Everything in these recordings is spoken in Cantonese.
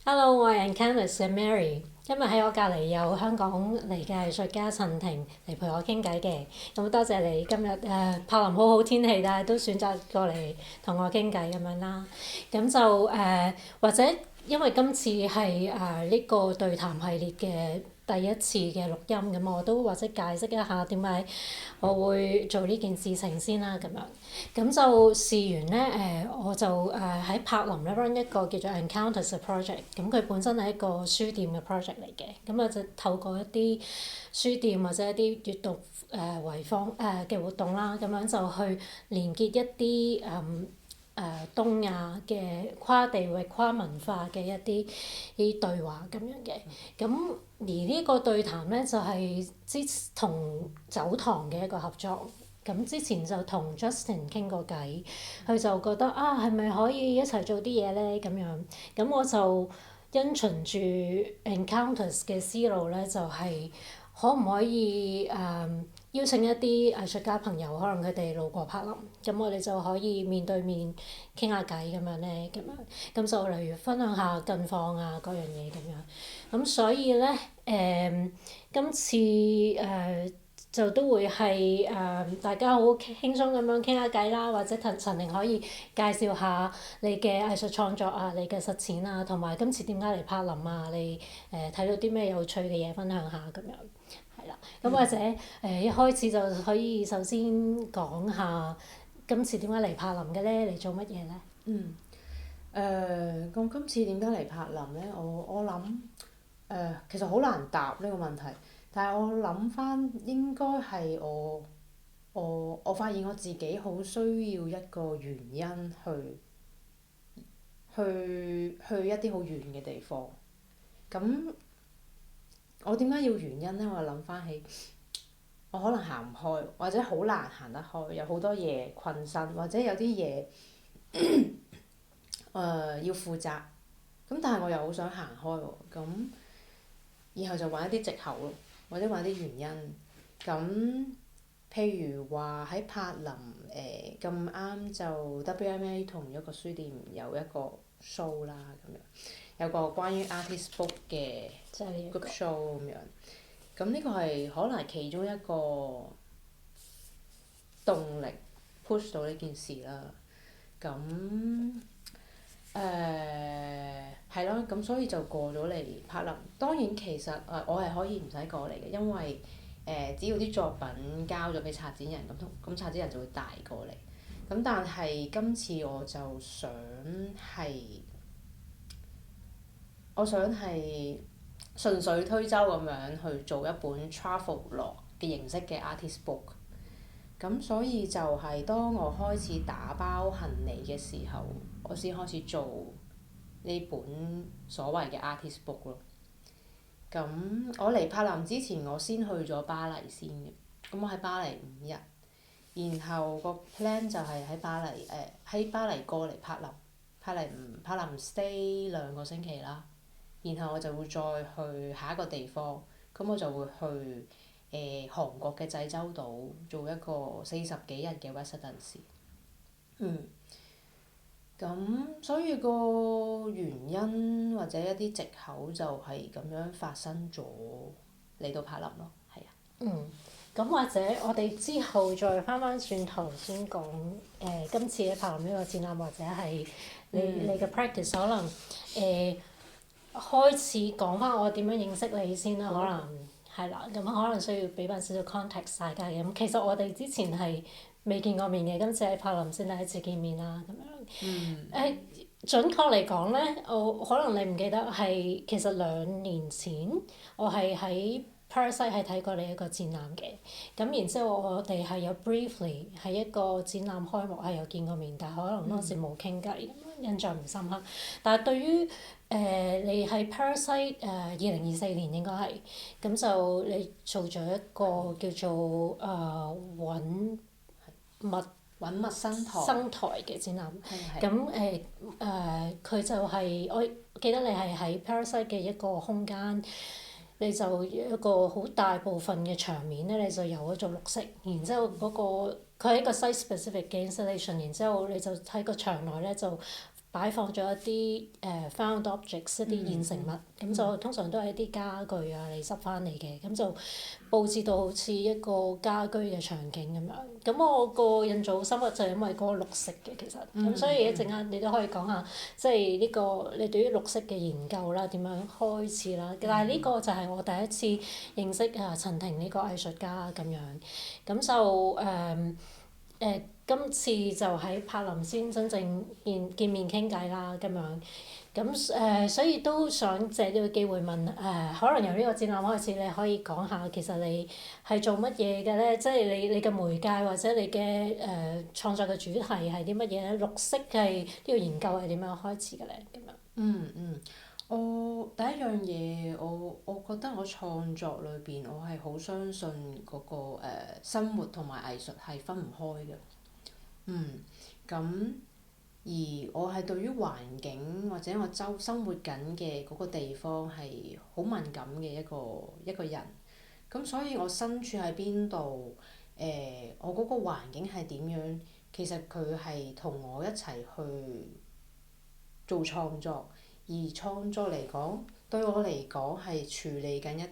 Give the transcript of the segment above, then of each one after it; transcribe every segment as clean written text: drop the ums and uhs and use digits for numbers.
Hello，我係 Encantus 嘅 Mary。今日喺我隔離有香港嚟嘅藝術家陳婷嚟陪我傾偈嘅。咁多謝你今日柏林好好天氣，但係都選擇過嚟同我傾偈咁樣啦。咁就或者因為今次係呢個對談系列嘅第一次嘅錄音，咁我都或者解釋一下點解我會做呢件事情先啦咁樣。咁就試完咧我就喺柏林咧 run 一個叫做 Encounters 嘅 project，咁佢本身係一個書店嘅 project 嚟嘅，咁啊就透過一啲書店或者一啲閱讀圍坊嘅活動啦，咁樣就去連結一啲東亞嘅跨地域、跨文化嘅一啲對話咁樣嘅。咁而呢個對談咧就係同酒堂嘅一個合作。咁之前就同 Justin 傾過偈，佢就覺得係咪可以一齊做啲嘢咧咁樣。咁我就因循住 Encounters 嘅思路咧，就係可唔可以邀請一啲藝術家朋友，可能佢哋路過柏林，咁我哋就可以面對面傾下偈咁樣咧，咁樣。咁就例如分享下近況啊，嗰樣嘢咁樣。咁所以咧今次就都會係大家好輕鬆咁樣傾下偈啦，或者陳婷可以介紹下你嘅藝術創作啊，你嘅實踐啊，同埋今次點解嚟柏林啊？你睇到啲咩有趣嘅嘢分享下咁樣，係啦。咁或者一開始就可以首先講下今次點解嚟柏林嘅咧？嚟做乜嘢咧？咁今次點解嚟柏林咧？我諗其實好難答呢個問題，但係我諗翻應該係我發現我自己好需要一個原因去一啲好遠嘅地方。咁我點解要原因咧？我諗翻起我可能行唔開，或者好難行得開，有好多嘢困身，或者有啲嘢要負責。咁但係我又好想行開喎，咁然後就揾一啲藉口咯，或者揾一啲原因。咁譬如話喺柏林咁啱就 WMA 同一個書店有一個 show 啦，咁樣有個關於 artist book 嘅 即係呢一 group 個 show 咁樣。咁呢個係可能係其中一個動力 push 到呢件事啦。咁係咯，咁所以就過咗嚟柏林。當然其實我係可以唔使過嚟嘅，因為只要啲作品交咗俾策展人，咁策展人就會帶過嚟。咁但係今次我想係順水推舟咁樣去做一本 travel log 嘅形式嘅 artist book。咁所以就係當我開始打包行李嘅時候，我先開始做呢本所謂嘅 artist book 咯。咁我嚟柏林之前，我先去咗巴黎先嘅。咁我喺巴黎5日，然後個 plan 就係喺巴黎過嚟柏林，柏林 stay 2個星期啦。然後我就會再去下一個地方，咁我就會去韓國嘅濟州島做一個40幾日嘅 residency。咁所以個原因或者一啲藉口就係咁樣發生咗嚟到柏林咯，係啊。咁或者我哋之後再翻翻轉頭先講今次嘅柏林呢個展覽，或者係你嘅 practice 可能開始講翻我點樣認識你先啦，可能係啦，咁可能需要俾翻少少 context 大家嘅。咁其實我哋之前係未見過面嘅，今次喺柏林先第一次見面啦，咁樣。準確嚟講咧，我可能你唔記得係其實2年前我係喺 Parasite 係睇過你一個展覽嘅。咁然之後我哋係有 briefly 喺一個展覽開幕係有見過面，但係可能當時冇傾偈，印象唔深刻。但係對於你喺 Parasite 2024年應該係，咁就你做咗一個叫做揾物揾物生台。生台嘅展覽。係咁佢就係我記得你係喺 Parasite 嘅一個空間，你就一個好大部分嘅牆面咧，你就油咗做綠色，然之後嗰個佢係一個 site specific 嘅 installation，然之後你就喺個牆內咧就擺放咗一啲found objects 一啲現成物，咁就通常都係一啲家具啊，你執翻嚟嘅，咁就佈置到好似一個家居嘅場景咁樣。咁我個印象好深刻就係因為嗰個綠色嘅其實，咁所以一陣間你都可以講下，即係呢個你對於綠色嘅研究啦，點樣開始啦？但係呢個就係我第一次認識陳婷呢個藝術家咁樣，咁就今次就喺柏林先真正見面傾偈啦咁樣，咁所以都想借呢個機會問可能由呢個展覽開始，你可以講下其實你係做乜嘢嘅咧？即係你嘅媒介或者你嘅創作嘅主題係啲乜嘢咧？綠色係呢個研究係點樣開始嘅咧？咁樣。我第一樣嘢，我覺得我創作裏邊，我係好相信嗰個生活同埋藝術係分唔開嘅。咁而我係對於環境或者我生活緊嘅嗰個地方係好敏感嘅一個人。咁所以我身處喺邊度，我嗰個環境係點樣，其實佢係同我一齊去做創作。而創作嚟講，對我嚟講係處理緊一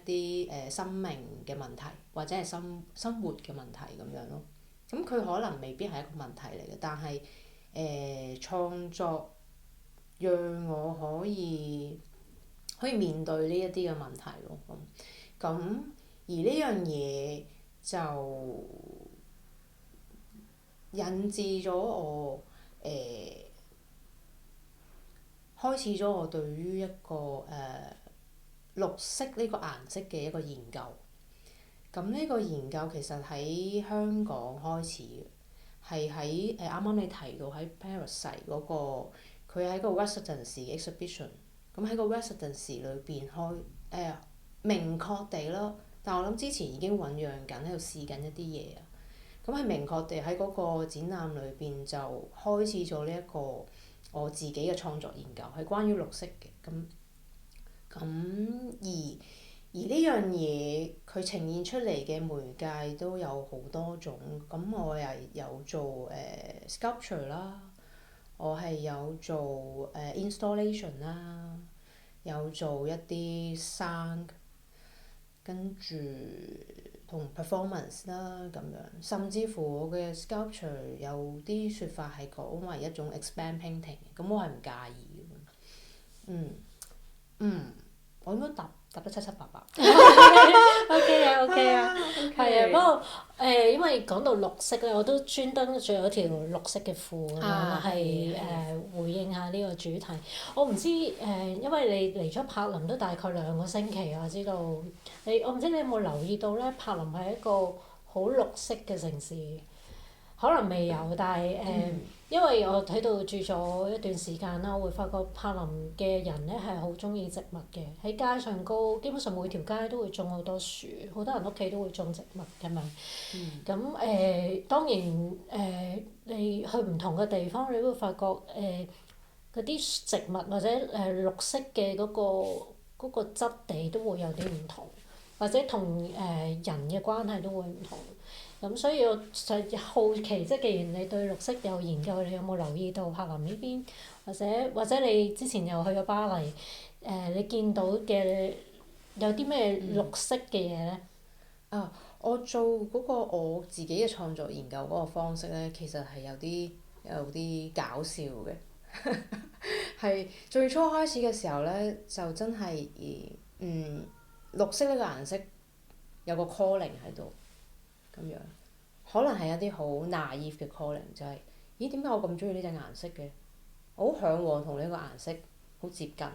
啲生命嘅問題，或者係生活嘅問題咁樣咯。咁佢可能未必係一個問題嚟嘅，但係創作讓我可以面對呢一啲嘅問題咯。咁而呢樣嘢就引致咗我開始咗我對於一個綠色呢個顏色嘅一個研究。咁呢個研究其實喺香港開始嘅，係喺啱啱你提到喺 Paris 嗰個，佢喺個 residency exhibition。咁喺個 residency 裏邊明確地咯，但我諗之前已經醖釀緊喺度試緊一啲嘢啊。咁係明確地喺嗰個展覽裏邊就開始咗呢一個我自己嘅創作研究，係關於綠色嘅。咁而呢樣嘢佢呈現出嚟嘅媒介都有好多種。咁我係有做sculpture 啦，我係有做installation 啦，有做一啲 sound，跟住同 performance 啦咁樣，甚至乎我嘅 sculpture 有啲説法係講為一種 expand painting，咁我係唔介意嘅。我應該答得七七八八。OK 啊 OK 啊，係啊，不過因為講到綠色咧，我都專登着咗條綠色嘅褲咁樣，係回應下呢個主題。我唔知因為你嚟咗柏林都大概2個星期啊，我知道我唔知你有冇留意到咧，柏林係一個好綠色嘅城市。可能未有，但係因為我喺度住咗一段時間啦，我會發覺柏林嘅人咧係好中意植物嘅，喺街上高基本上每條街都會種好多樹，好多人屋企都會種植物咁樣。咁當然你去唔同嘅地方，你都會發覺嗰啲植物或者綠色嘅嗰個質地都會有啲唔同，或者同人嘅關係都會唔同。咁所以我就好奇，即係既然你對綠色有研究，你有冇留意到柏林呢邊，或者你之前又去咗巴黎，你見到嘅有啲咩綠色嘅嘢咧？我做嗰個我自己嘅創作研究嗰個方式咧，其實係有啲搞笑嘅。係最初開始嘅時候咧，就真係綠色呢個顏色有個 calling 喺度。咁樣，可能係一啲好 naive 嘅 calling，就係咦點解我咁中意呢隻顏色嘅？我好嚮往同呢個顏色好接近。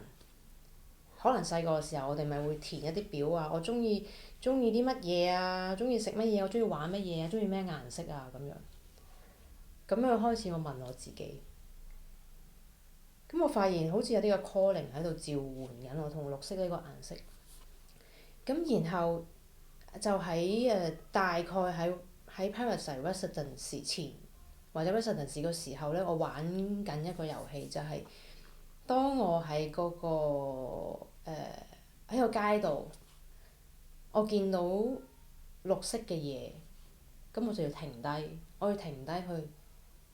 可能細個嘅時候，我哋咪會填一啲表啊，我中意啲乜嘢啊，中意食乜嘢，我中意玩乜嘢啊，中意咩顏色啊咁樣。咁樣開始我問我自己，咁我發現好似有啲個 calling 喺度召喚緊我同綠色呢個顏色。咁然後就喺大概喺 Paris Residence 前或者 Residence 個時候咧，我玩緊一個遊戲，就係當我喺嗰個喺個街度，我見到綠色嘅嘢，咁我就要停低，我要停低去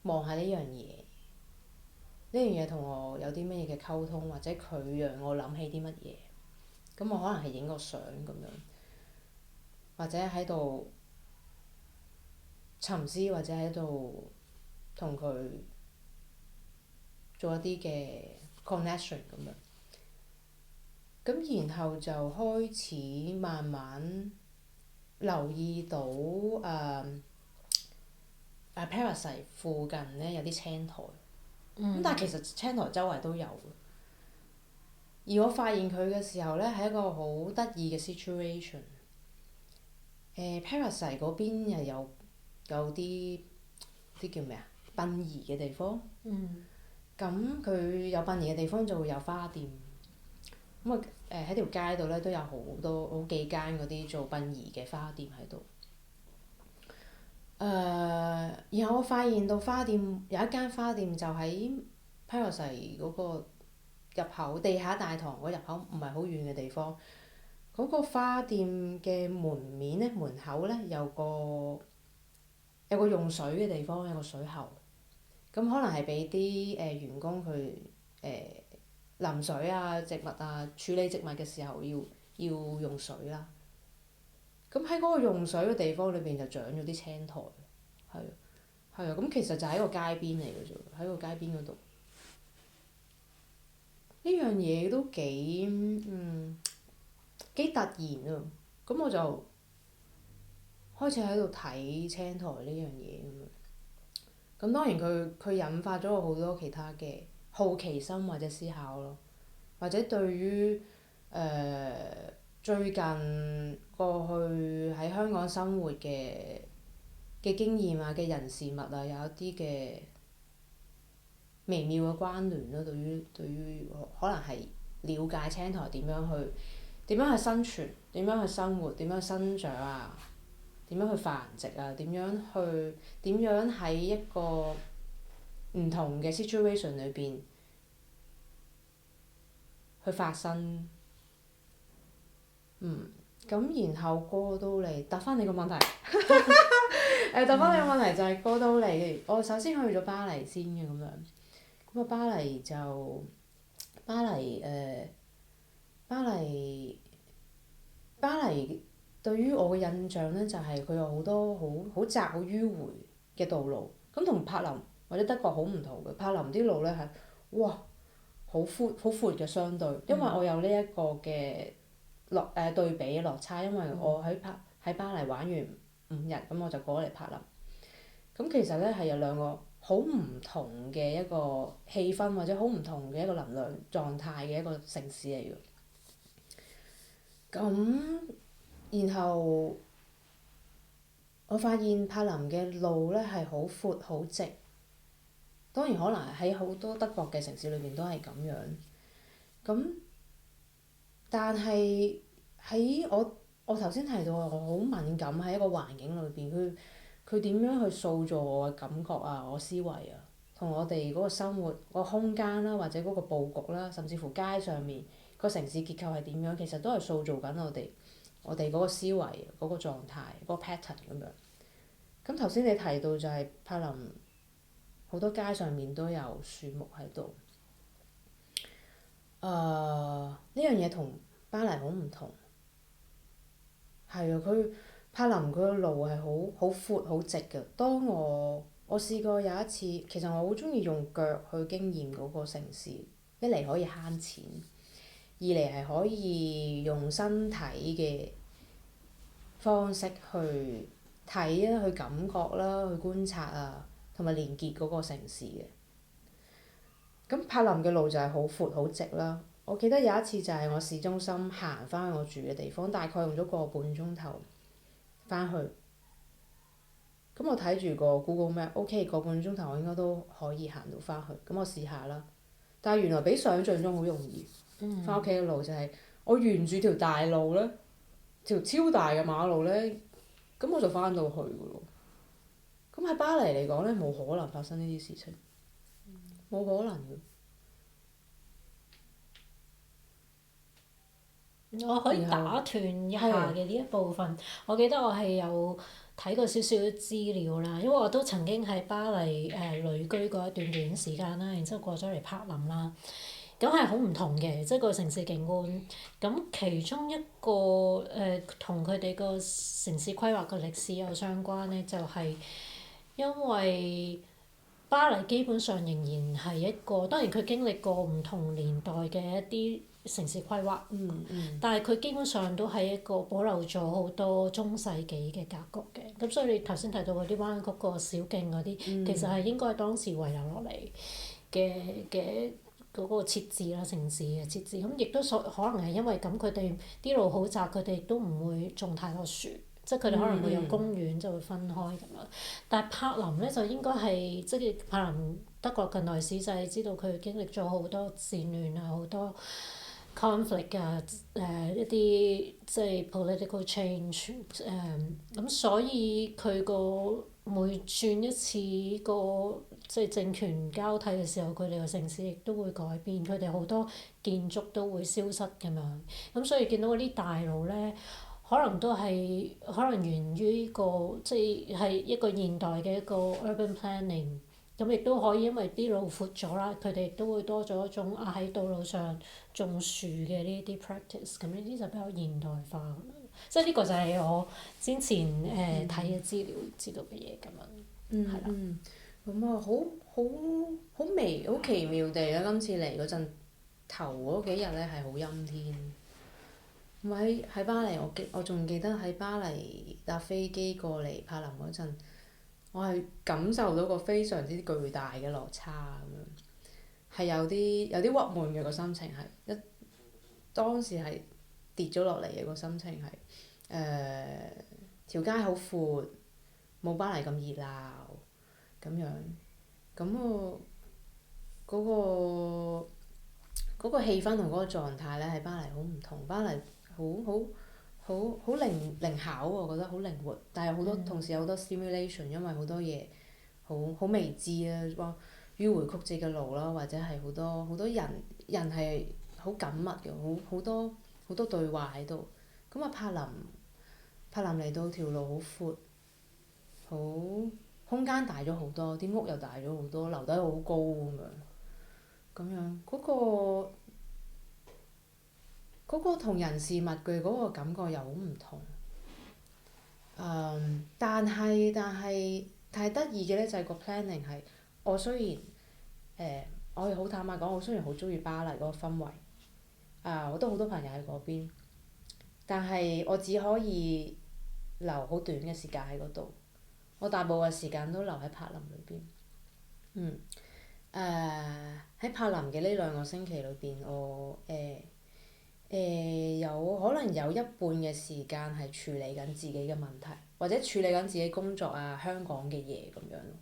望下呢樣嘢。呢呢樣嘢同我有啲乜嘢嘅溝通，或者佢讓我諗起啲乜嘢，咁我可能係影個相咁樣，或者喺度沉思，或者喺度同佢做一啲嘅 connection 咁樣。咁然後就開始慢慢留意到Paris 附近咧有啲青苔，咁但係其實青苔周圍都有嘅。而我發現佢嘅時候咧，係一個好得意嘅 situation。Paris 嗰邊又有啲叫咩啊？殯儀嘅地方。咁佢有殯儀嘅地方就會有花店。咁啊喺條街度咧都有好幾間嗰啲做殯儀嘅花店喺度。然後我發現到花店有一間花店就喺 Paris 嗰個入口地下大堂嗰入口唔係好遠嘅地方。嗰個花店嘅門口咧有個用水嘅地方，有個水喉。咁可能係俾啲員工去淋水啊、植物啊、處理植物嘅時候要用水啦。咁喺嗰個用水嘅地方裏邊就長咗啲青苔，係啊，咁其實就喺個街邊嚟嘅啫，喺個街邊嗰度。呢樣嘢都幾突然啊！咁我就開始喺度睇青苔呢樣嘢咁樣。咁當然佢引發咗我好多其他嘅好奇心或者思考咯，或者對於最近過去喺香港生活嘅經驗啊、嘅人事物啊，有一啲嘅微妙嘅關聯咯。對於可能係了解青苔點樣去生存、點樣去生活、點樣去生長啊、點樣去繁殖啊、點樣喺一個唔同嘅 situation 裏邊去發生。咁然後過到嚟答翻你個問題。答翻你個問題就係過到嚟，我首先去咗巴黎先嘅咁樣。咁啊巴黎對於我嘅印象咧，就係佢有好多好窄好迂迴嘅道路。咁同柏林或者德國好唔同嘅，柏林啲路咧係哇好闊嘅相對，因為我有呢一個嘅對比落差，因為我喺巴黎玩完5日，咁我就過嚟柏林。咁其實咧係有兩個好唔同嘅一個氣氛，或者好唔同嘅一個能量狀態嘅一個城市嚟嘅。咁然後我發現柏林嘅路咧係好闊好直，當然可能喺好多德國嘅城市裏邊都係咁樣。咁但係喺我頭先提到我好敏感喺一個環境裏邊，佢點樣去塑造我嘅感覺啊、我思維啊，同我哋嗰個生活個空間啦，或者嗰個佈局啦，甚至乎街上面個城市結構係點樣，其實都係塑造緊我哋嗰個思維嗰個狀態嗰個 pattern 咁樣。咁頭先你提到就係柏林好多街上面都有樹木喺度。呢樣嘢同巴黎好唔同。係啊，柏林佢個路係好闊好直嘅。當我試過有一次，其實我好中意用腳去經驗嗰個城市，一嚟可以慳錢，二嚟係可以用身體嘅方式去睇啊、去感覺啦、去觀察啊，同埋連結嗰個城市嘅。咁柏林嘅路就係好闊好直啦。我記得有一次就係我市中心行翻去我住嘅地方，大概用咗個半鐘頭翻去。咁我睇住個 Google Map，OK，個半鐘頭我應該都可以行到翻去。咁我試下啦。但係原來比想像中好容易。翻屋企嘅路就係我沿住條大路咧，條超大嘅馬路咧，咁我就翻到去㗎咯。咁喺巴黎嚟講咧，冇可能發生呢啲事情，冇可能嘅。我可以打斷一下嘅呢一部分。我記得我係有睇過少少資料啦，因為我都曾經喺巴黎旅居過一段短時間啦，然之後過咗嚟柏林啦。咁係好唔同嘅，即係個城市景觀。咁其中一個同佢哋個城市規劃嘅歷史有相關咧，就係因為巴黎基本上仍然係一個，當然佢經歷過唔同年代嘅一啲城市規劃，但係佢基本上都係一個保留咗好多中世紀嘅格局嘅。咁所以你頭先提到嗰啲灣曲個小徑嗰啲，其實係應該係當時遺留落嚟嘅嗰個設置啦，城市嘅設置。咁亦都可能係因為咁，佢哋啲路好窄，佢哋都唔會種太多樹。即係佢哋可能會有公園就會分開咁樣，但係柏林咧就應該係即係柏林德國近代史就係知道佢經歷咗好多戰亂啊，好多 conflict 啊，一啲即係 political change 咁，所以佢個每轉一次個即係政權交替嘅時候，佢哋個城市亦都會改變，佢哋好多建築都會消失咁樣，咁所以見到嗰啲大路咧。可能源於呢個即係一個現代嘅一個 urban planning，咁亦都可以因為啲路闊咗啦，佢哋亦都會多咗一種喺道路上種樹嘅呢啲 practice，咁呢啲就比較現代化咁樣。即係呢個就係我之前睇嘅資料知道嘅嘢咁樣，係啦。咁啊，好微好奇妙地咧，今次嚟嗰陣頭嗰幾日咧係好陰天。咁喺巴黎，我仲記得喺巴黎搭飛機過嚟柏林嗰陣，我係感受到個非常之巨大嘅落差咁樣，係有啲鬱悶嘅個心情係當時係跌咗落嚟嘅個心情係條街好闊，冇巴黎咁熱鬧咁樣，咁嗰個氣氛同嗰個狀態咧喺巴黎好唔同，巴黎好靈巧喎，我覺得好靈活，但係同時有好多 stimulation，因為好多嘢好未知啊，哇迂迴曲折嘅路啦，或者係好多人係好緊密嘅，好多對話喺度。咁啊柏林嚟到條路好闊，好空間大咗好多，啲屋又大咗好多，樓底好高咁樣嗰個同人事物嘅嗰個感覺又好唔同。但係得意嘅咧就係個 planning 係，我雖然我好坦白講，我雖然好中意巴黎嗰個氛圍，我都好多朋友喺嗰邊，但係我只可以留好短嘅時間喺嗰度，我大部分時間都留喺柏林裏邊。喺柏林嘅呢2個星期裏邊，我有可能有一半嘅時間係處理緊自己嘅問題，或者處理緊自己工作啊香港嘅嘢咁樣咯。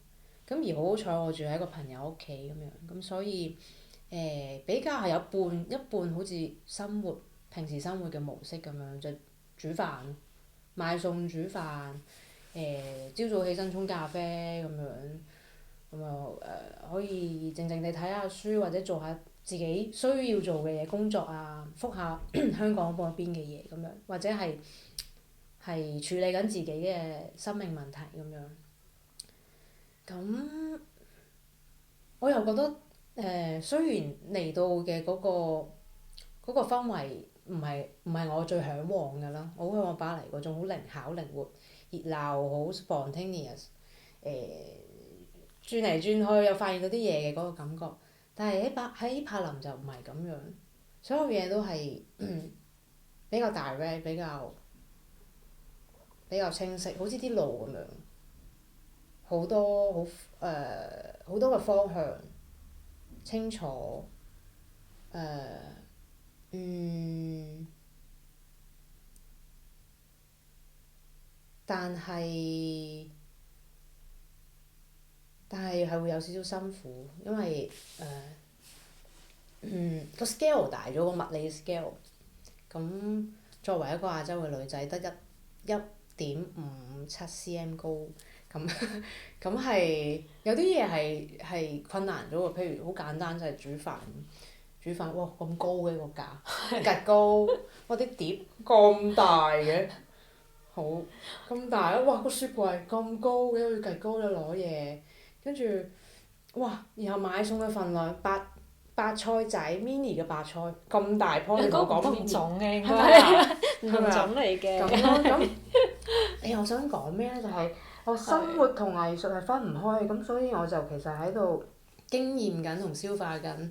咁而好彩我住喺個朋友屋企咁樣，咁所以比較係有一半好似平時生活嘅模式咁樣，就煮飯、買餸、煮飯，朝早起身沖咖啡咁樣，咁又可以靜靜地睇下書或者做下自己需要做嘅嘢，工作啊，覆下香港嗰邊嘅嘢咁樣，或者係處理緊自己嘅生命問題咁樣。咁我又覺得雖然嚟到嘅嗰個氛圍唔係我最嚮往㗎啦，我好向往巴黎嗰種好靈巧、靈活、熱鬧、好 spontaneous，轉嚟轉去又發現到啲嘢嘅嗰個感覺。但係喺柏林就唔係咁樣，所有嘢都係比較direct，比較清晰，好似啲路咁樣，好多嘅方向，清楚，但係係會有少少辛苦，因為個 scale 大咗，個物理 scale。咁作為一個亞洲嘅女仔，得1.57 cm 高，咁係有啲嘢係困難咗喎。譬如好簡單就係煮飯，哇咁高嘅個架，一格高，哇啲碟咁大嘅，好咁大咯！哇，個雪櫃咁高嘅，要趌高咗攞嘢，跟住哇，然後買餸嘅份量白菜仔 mini 嘅白菜咁大棵，你同我講 mini 唔同種嘅應係咪啊？該，唔同種嚟嘅。咁咯，咁我想講咩咧？就係、我生活同藝術係分唔開嘅，咁所以我就其實喺度經驗緊同消化緊。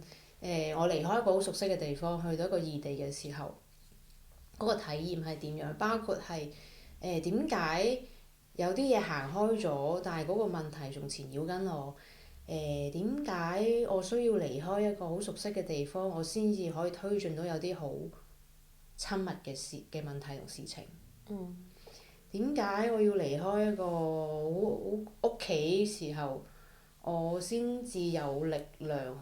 我離開一個好熟悉嘅地方，去到一個異地嘅時候，嗰、個體驗係點樣？包括係點解有啲嘢行開咗，但係嗰個問題仲纏繞緊我？點解我需要離開一個好熟悉嘅地方，我先至可以推進到有啲好親密嘅問題同事情？點解我要離開一個好屋企時候，我先至有力量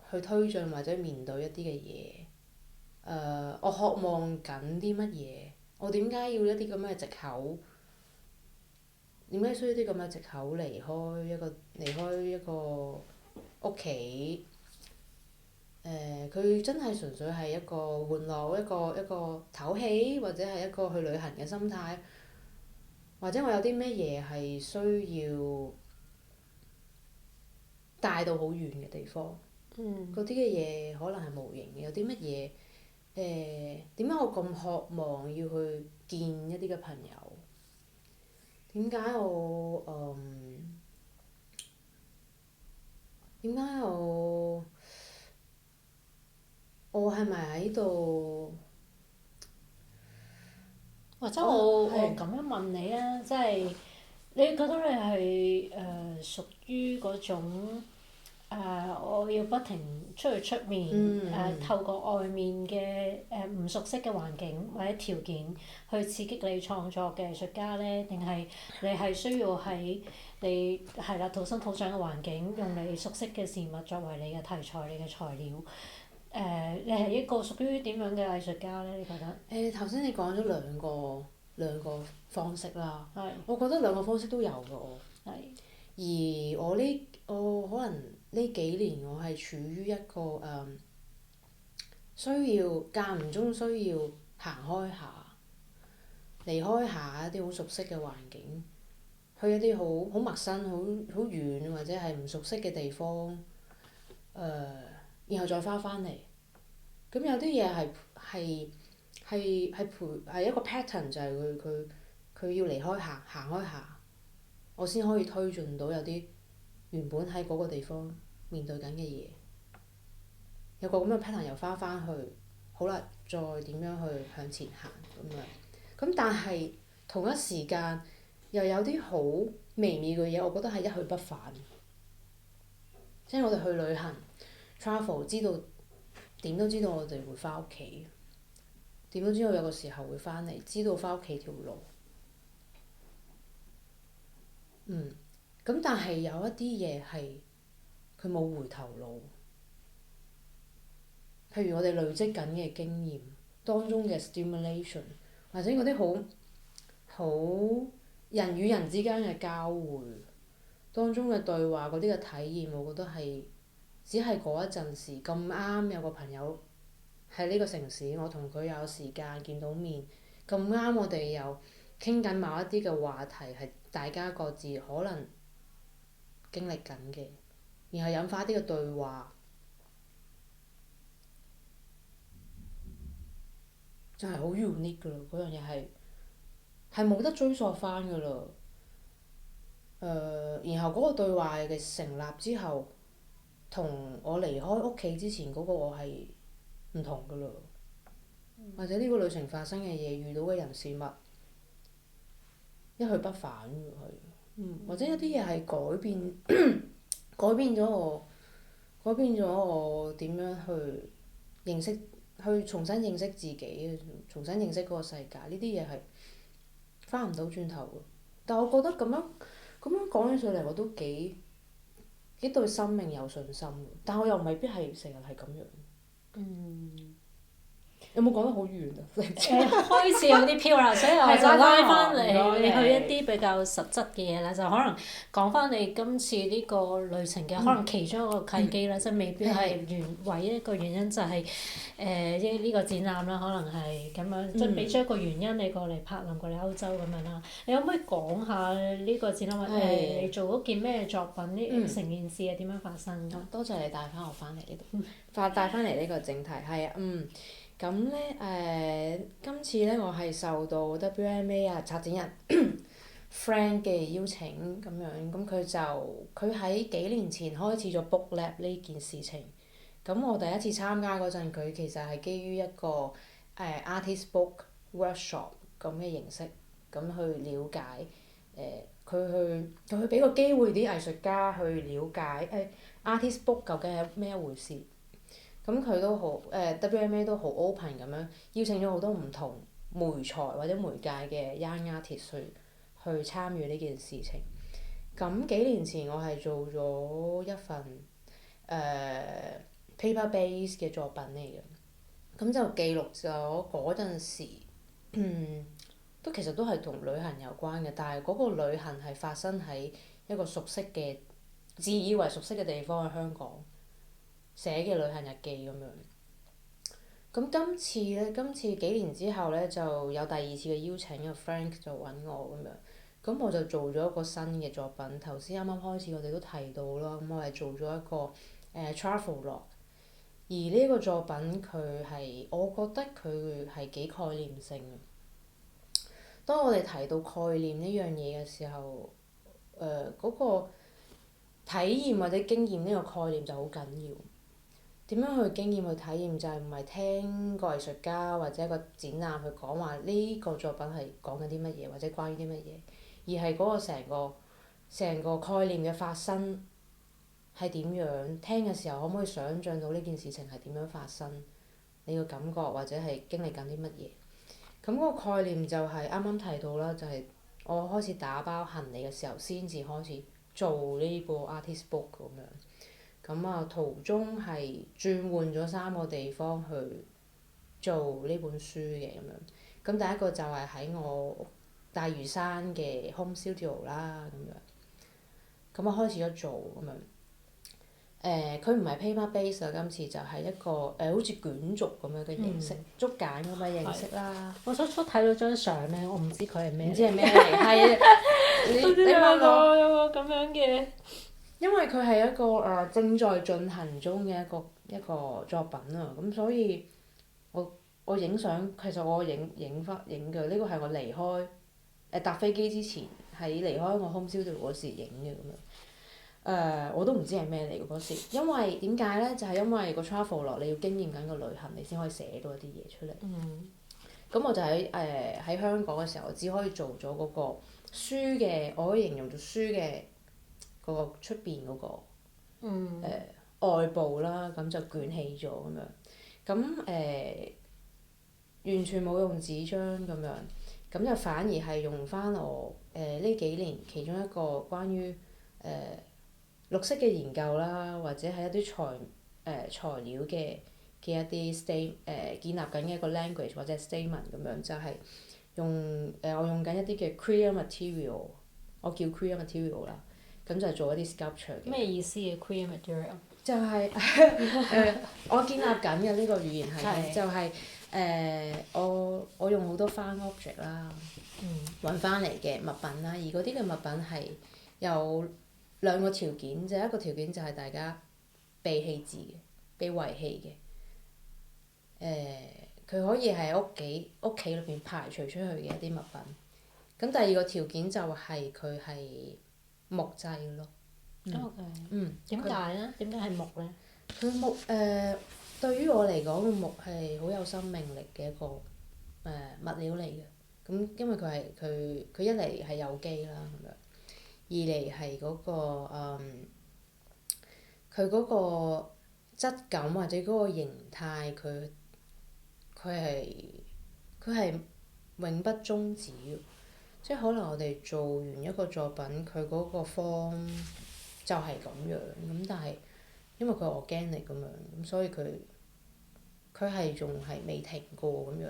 去推進或者面對一啲嘅嘢？我渴望緊啲乜嘢？我點解要一啲咁嘅藉口？點解需要啲咁嘅藉口離開一個屋企？佢真係純粹係一個玩樂，一個唞氣，或者係一個去旅行嘅心態，或者我有啲咩嘢係需要帶到好遠嘅地方？嗰啲嘅嘢可能係無形嘅，有啲乜嘢？點解我咁渴望要去見一啲嘅朋友？點解我係咪喺度？或者我係咁樣問你啊，即係你覺得你係屬於嗰種我要不停出去出面透過外面嘅唔熟悉嘅環境或者條件去刺激你創作嘅藝術家咧，定係你係需要喺你係啦土生土長嘅環境，用你熟悉嘅事物作為你嘅題材、你嘅材料？你係一個屬於點樣嘅藝術家咧？你覺得？頭先你講咗兩個方式啦，係。我覺得兩個方式都有嘅我。係。而我可能呢幾年我係處於一個需要間唔中需要行開下，離開下一啲好熟悉嘅環境，去一啲好陌生、好遠或者係唔熟悉嘅地方，然後再翻返嚟。咁有啲嘢係一個 pattern，就係佢要離開行開下，我先可以推進到有啲原本喺嗰個地方面對緊嘅嘢。有個咁嘅 pattern 又翻返去，好啦，再點樣去向前行咁樣。咁但係同一時間又有啲好微妙嘅嘢，我覺得係一去不返。即係我哋去旅行 travel，點都知道我哋會翻屋企，點都知道有個時候會翻嚟，知道翻屋企條路。咁但係有一啲嘢係佢冇回頭路。譬如我哋累積緊嘅經驗當中嘅 stimulation，或者嗰啲好人與人之間嘅交匯當中嘅對話，嗰啲嘅體驗，我覺得係只係嗰一陣時咁啱有個朋友喺呢個城市，我同佢有時間見到面，咁啱我哋又傾緊某一啲嘅話題係大家各自可能經歷緊嘅，然後引發一啲嘅對話。就係好 unique 㗎啦，嗰樣嘢係冇得追溯翻㗎啦。然後嗰個對話嘅成立之後，同我離開屋企之前嗰個我係唔同㗎啦。或者呢個旅程發生嘅嘢，遇到嘅人事物，一去不返㗎係。或者有啲嘢係改變改變咗我點樣去認識。去重新認識自己，重新認識嗰個世界，呢啲嘢係翻唔到轉頭嘅。但我覺得咁樣講起上嚟，我都幾對生命有信心嘅。但我又未必係成日係咁樣。有冇講得好遠啊？開始有啲飄啦，所以我就拉翻嚟你去一啲比較實質嘅嘢啦，就可能講翻你今次呢個旅程嘅可能其中一個契機啦，即係未必係唯一一個原因就係呢個展覽啦，可能係咁樣，即係俾咗一個原因你過嚟柏林過嚟歐洲咁樣啦。你可唔可以講下呢個展覽你做嗰件咩作品？呢成件事係點樣發生㗎？多謝你帶翻我翻嚟呢度，帶翻嚟呢個正題係啊，咁咧今次咧我係受到 WMA 啊策展人 Frank 嘅邀請咁樣，咁佢喺幾年前開始咗 Book Lab 呢件事情。咁我第一次參加嗰陣，佢其實係基於一個artist book workshop 咁嘅形式，咁去了解佢去俾個機會啲藝術家去了解artist book 究竟係咩一回事。咁佢都好WMA 都好 open 咁樣邀請咗好多唔同媒材或者媒介嘅 young artist 去參與呢件事情。咁幾年前我係做咗一份paper base 嘅作品嚟嘅，咁就記錄咗嗰陣時，都其實都係同旅行有關嘅，但係嗰個旅行係發生喺一個熟悉嘅，自以為熟悉嘅地方喺香港寫嘅旅行日記咁樣。咁今次幾年之後咧，就有第二次嘅邀請，個 Frank 就揾我咁樣，咁我就做咗一個新嘅作品。頭先啱啱開始我哋都提到啦，咁我係做咗一個travel log。而呢個作品佢係，我覺得佢係幾概念性嘅。當我哋提到概念呢樣嘢嘅時候，嗰個體驗或者經驗呢個概念就好緊要。點樣去經驗去體驗就係唔係聽個藝術家或者一個展覽去講話呢個作品係講緊啲乜嘢或者關於啲乜嘢，而係嗰個成個概念嘅發生係點樣？聽嘅時候可唔可以想像到呢件事情係點樣發生？你個感覺或者係經歷緊啲乜嘢？咁嗰個概念就係啱啱提到啦，就係我開始打包行李嘅時候先至開始做呢個 artist book 咁樣。咁啊，途中係轉換咗3個地方去做呢本書嘅咁樣。咁第一個就係喺我大嶼山嘅 home studio 啦咁樣。咁我開始咗做咁樣。佢唔係 paper base 啊，今次就係一個好似卷軸咁樣嘅形式，竹簡咁嘅形式啦。我初睇到張相咧，我唔知佢係咩。唔知係咩嚟？係啊！你問我有個咁樣嘅。因為佢係一個正在進行中嘅一個作品啊，咁所以我影相，其實我影嘅，呢個係我離開搭飛機之前，喺離開我 home studio 嗰時影嘅咁樣。我都唔知係咩嚟嘅嗰時，因為點解咧？就係因為個 travel log 你要經驗緊個旅行，你先可以寫到一啲嘢出嚟。咁我就喺香港嘅時候，我只可以做咗嗰個書嘅，我可以形容做書嘅。嗰個出邊嗰個外部啦，咁就捲起咗咁樣，咁完全冇用紙張咁樣，咁就反而係用翻我呢幾年其中一個關於綠色嘅研究啦，或者係一啲材料嘅一啲建立緊嘅一個 language 或者 statement 咁樣，就係我用緊一啲嘅 queer material， 我叫 queer material 啦。咁就做一啲 sculpture 嘅。咩意思嘅 queer material？就係我建立緊嘅呢個語言系統，就係我用好多翻 object 啦，揾翻嚟嘅物品啦，而嗰啲嘅物品係有2個條件，就一個條件就係大家被棄置嘅、被遺棄嘅。佢可以係屋企裏邊排除出去嘅一啲物品。咁第2個條件就係佢係木製咯。點解咧？點解係木咧？佢木對於我嚟講，個木係好有生命力嘅一個物料嚟嘅。咁因為佢一嚟係有機啦咁樣，二嚟係嗰個佢嗰個質感或者嗰個形態，佢係永不終止嘅。即係可能我哋做完一個作品，佢嗰個方就係咁樣咁，但係因為佢係organic咁樣，咁所以佢佢係仲係未停過咁樣。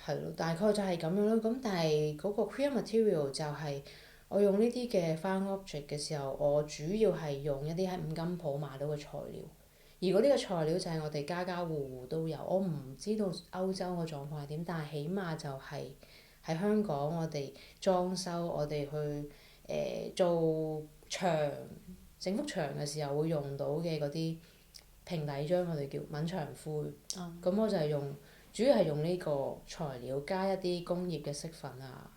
係咯，大概就係咁樣咯。咁但係嗰個 queer material 就係我用呢啲嘅 found object 嘅時候，我主要係用一啲喺五金鋪買到嘅材料。而嗰啲嘅材料就係我哋家家戶戶都有。我唔知道歐洲個狀況係點，但係起碼就係喺香港，我哋裝修，我哋去做牆整幅牆嘅時候會用到嘅嗰啲平底漿，我哋叫抿牆灰。咁我就係用。主要係用呢個材料加一啲工業嘅色粉啊，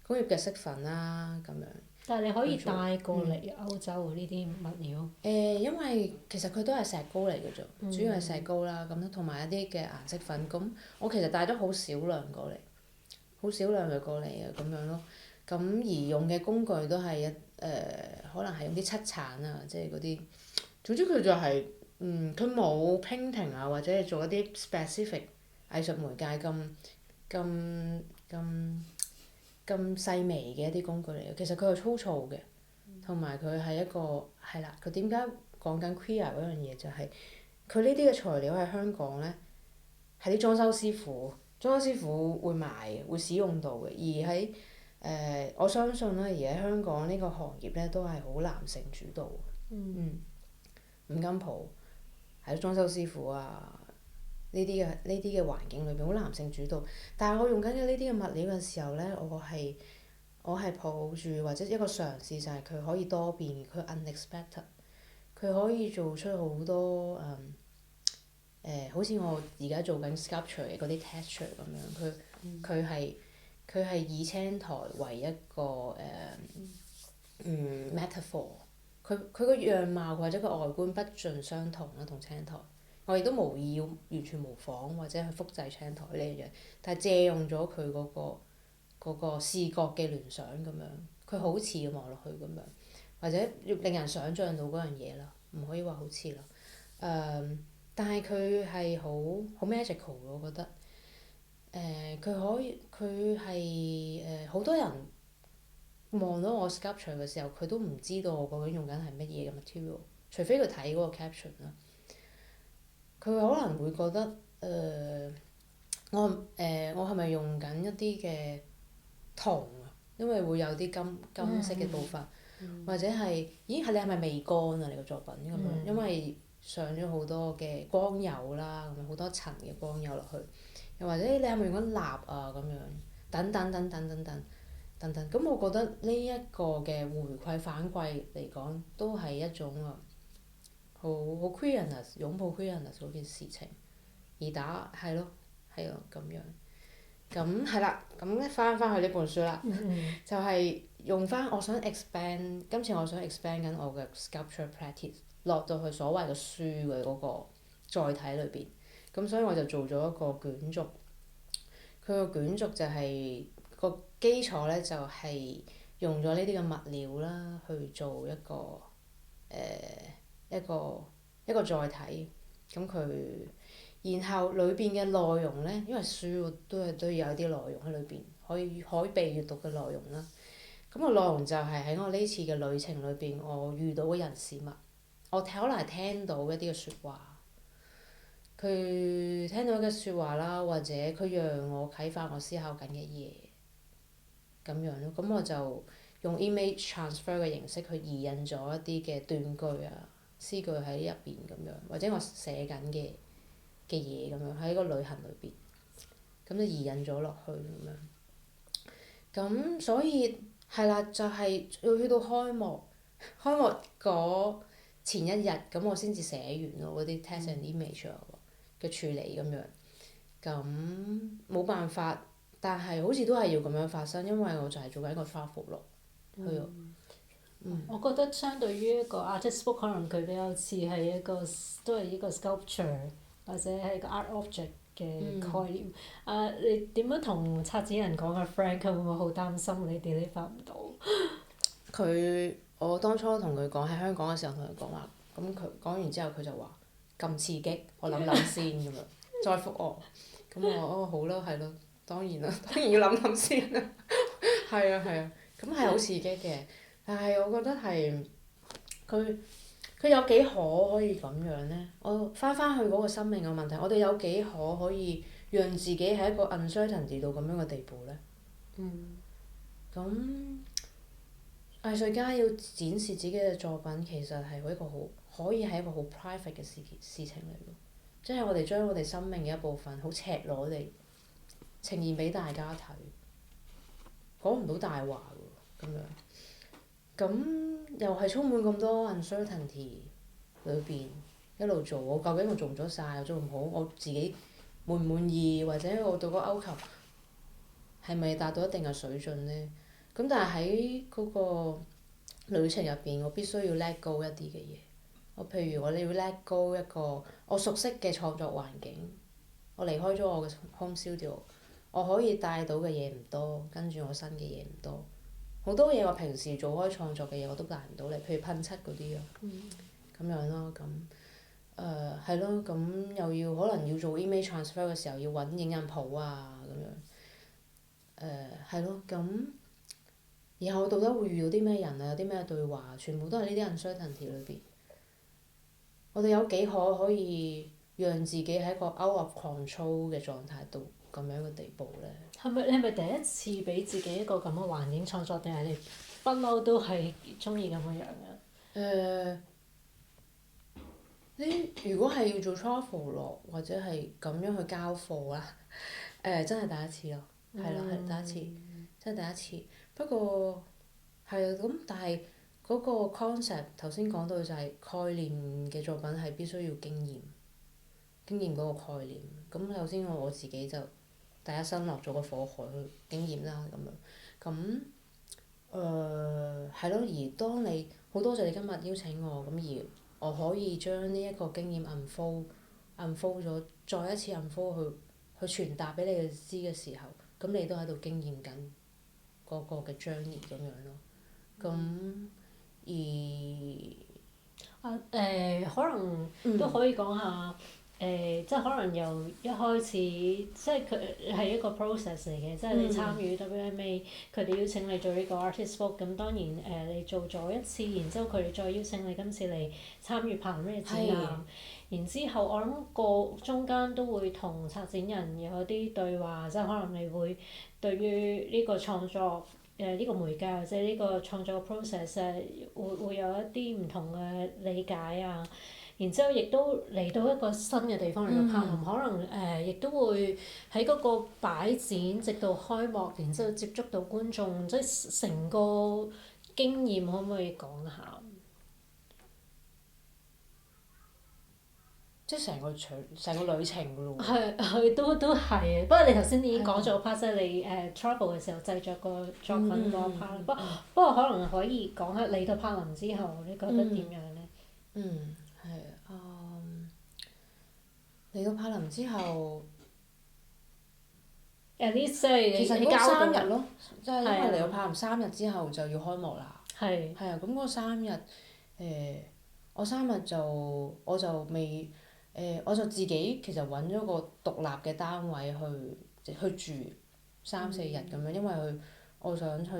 工業嘅色粉啦咁樣。但係你可以帶過嚟歐洲喎呢啲物料。因為其實佢都係石膏嚟嘅啫，主要係石膏啦，咁同埋一啲嘅顏色粉。咁我其實帶咗好少量過嚟，好少量嘅過嚟嘅咁樣咯。咁而用嘅工具都係可能係用啲漆橙啊，即係嗰啲。總之佢就係。佢冇 painting 啊，或者係做一啲 specific 藝術媒介咁細微嘅一啲工具嚟嘅。其實佢係粗糙嘅，同埋佢係一個係啦。佢點解講緊 queer 嗰樣嘢就係佢呢啲嘅材料喺香港咧，係啲裝修師傅會賣嘅，會使用到嘅。而喺我相信咧，而喺香港呢個行業咧都係好男性主導嘅。五金鋪。係裝修師傅啊，呢啲嘅環境裏邊好男性主導，但係我用緊嘅呢啲嘅物料嘅時候咧，我係抱住或者一個嘗試就係佢可以多變，佢 unexpected，佢可以做出好多好似我而家做緊 sculpture 嘅嗰啲 texture 咁樣，佢係以青苔為一個metaphor。佢個樣貌或者個外觀不盡相同啦，同青苔。我亦都無意要完全模仿或者去複製青苔呢樣，但係借用咗佢嗰個視覺嘅聯想咁樣，佢好似望落去咁樣，或者要令人想像到嗰樣嘢啦，唔可以話好似啦。但係佢係好 magical 我覺得。佢係好多人。望到我 sculpture 嘅時候，佢都唔知道我究竟用緊係乜嘢嘅 material，除非佢睇嗰個 caption 啦。佢可能會覺得我係咪用緊一啲嘅銅啊？因為會有啲金色嘅部分，或者係咦你係咪未乾啊？你個作品咁樣，因為上咗好多嘅光油啦，咁樣好多層嘅光油落去，又或者你係咪用緊蠟啊？咁樣等等等等等等。咁我覺得呢一個嘅回饋反饋嚟講，都係一種好 queerness 擁抱 queerness 嗰件事情，而係咯咁樣。咁係啦，咁咧翻去呢本書啦，就係用翻我想 expand， 今次我想 expand 緊我嘅 sculpture practice 落到去所謂嘅書嘅嗰個載體裏邊。咁所以我就做咗一個卷軸，佢個卷軸就係個基礎咧，就係用咗呢啲嘅物料啦，去做一個載體。咁佢，然後裏邊嘅內容咧，因為書都要有啲內容喺裏邊，可以被閲讀嘅內容啦。咁個內容就係喺我呢次嘅旅程裏邊，我遇到嘅人事物，我可能係聽到一啲嘅説話。佢聽到嘅説話啦，或者佢讓我啟發我思考緊嘅嘢。咁樣咯，咁我就用 image transfer 嘅形式去移印咗一啲嘅斷句啊、詩句喺入邊咁樣，或者我寫緊嘅嘢咁樣喺個旅行裏邊，咁就移印咗落去咁樣。咁所以係啦，就係要去到開幕嗰前一日，咁我先至寫完咯嗰啲 text and image 嘅處理咁樣。咁冇辦法。但係好似都係要咁樣發生，因為我就係做緊一個 travel 咯。我覺得相對於一個 artist book，可能佢比較似係都係一個 sculpture 或者係一個 art object 嘅概念。你點樣同策展人講啊 Frank？佢會唔會好擔心你 deliver 唔到？我當初同佢講喺香港嘅時候，同佢講話，咁佢講完之後，佢就話咁刺激，我諗諗先咁樣，再覆我。咁我好啦，係咯。當然啦，當然要諗諗先啦。係啊，咁係好刺激嘅，但係我覺得係佢佢有幾可以咁樣呢？我翻去嗰個生命嘅問題，我哋有幾可以讓自己喺一個 uncertainty 到咁樣嘅地步呢？咁藝術家要展示自己嘅作品，其實係一個可以係一個好 private 嘅事情嚟嘅，即係我哋將我哋生命嘅一部分好赤裸地呈現俾大家睇，講唔到大話喎咁樣。咁又係充滿咁多 uncertainty 裏邊一路做，究竟我做唔做晒，我做唔好，我自己滿唔滿意，或者我對嗰個要求係咪達到一定嘅水準呢？咁但係喺嗰個旅程入邊，我必須要 let go 一啲嘅嘢。我譬如我哋要 let go 一個我熟悉嘅創作環境，我離開咗我嘅 home studio，我可以帶到嘅嘢唔多，跟住我新嘅嘢唔多。好多嘢我平時做開創作嘅嘢我都帶唔到嚟，譬如噴漆嗰啲啊，咁樣咯，咁係咯，咁又要可能要做 image transfer 嘅時候要揾影印鋪啊咁樣，係咯，咁然後到底會遇到啲咩人啊？有啲咩對話？全部都係呢啲 uncertainty 裏邊。我哋有幾可以讓自己喺一個 out of control 嘅狀態度咁樣嘅地步呢？你係咪第一次俾自己一個咁嘅環境創作，定係你不嬲都係中意咁嘅樣嘅？你如果係要做 travel 落或者係咁樣去交貨啦，真係第一次咯，係啦，係第一次，真係第一次。不過係啊，咁但係嗰個 concept 頭先講到就係概念嘅作品係必須要經驗嗰個概念。咁首先我自己就第一身落咗個火海去經驗啦咁樣，咁係咯。而當你好多謝你今日邀請我，咁而我可以將呢一個經驗 unfold 咗，再一次 unfold 去傳達俾你哋知嘅時候，咁你都喺度經驗緊嗰個嘅 journey 咁樣咯。咁可能都可以講下即係可能由一開始，即係佢係一個 process 嚟嘅，即係你參與 WMA，佢哋邀請你做呢個 artist book，咁當然你做咗一次，然之後佢哋再邀請你今次嚟參與柏林呢個展覽，然之後我諗個中間都會同策展人有啲對話，即係可能你會對於呢個創作呢個媒介或者呢個創作嘅 process 會有一啲唔同嘅理解啊。然之後，亦都嚟到一個新嘅地方嚟到柏林，可能亦都會喺嗰個擺展，直到開幕，然之後接觸到觀眾，即係成個經驗，可唔可以講下？即係成個旅程㗎咯喎。係都係，不過你頭先已經講咗 part，即係你travel 嘅時候製作個作品嗰 part。不過可能可以講下嚟到柏林之後，你覺得點樣呢？係嚟到柏林之後，其實嗰3日咯，即係因為嚟到柏林3日之後就要開幕啦。係。係啊，咁嗰3日我3日我就未我就自己其實揾咗個獨立嘅單位去住3-4日咁樣，因為我想去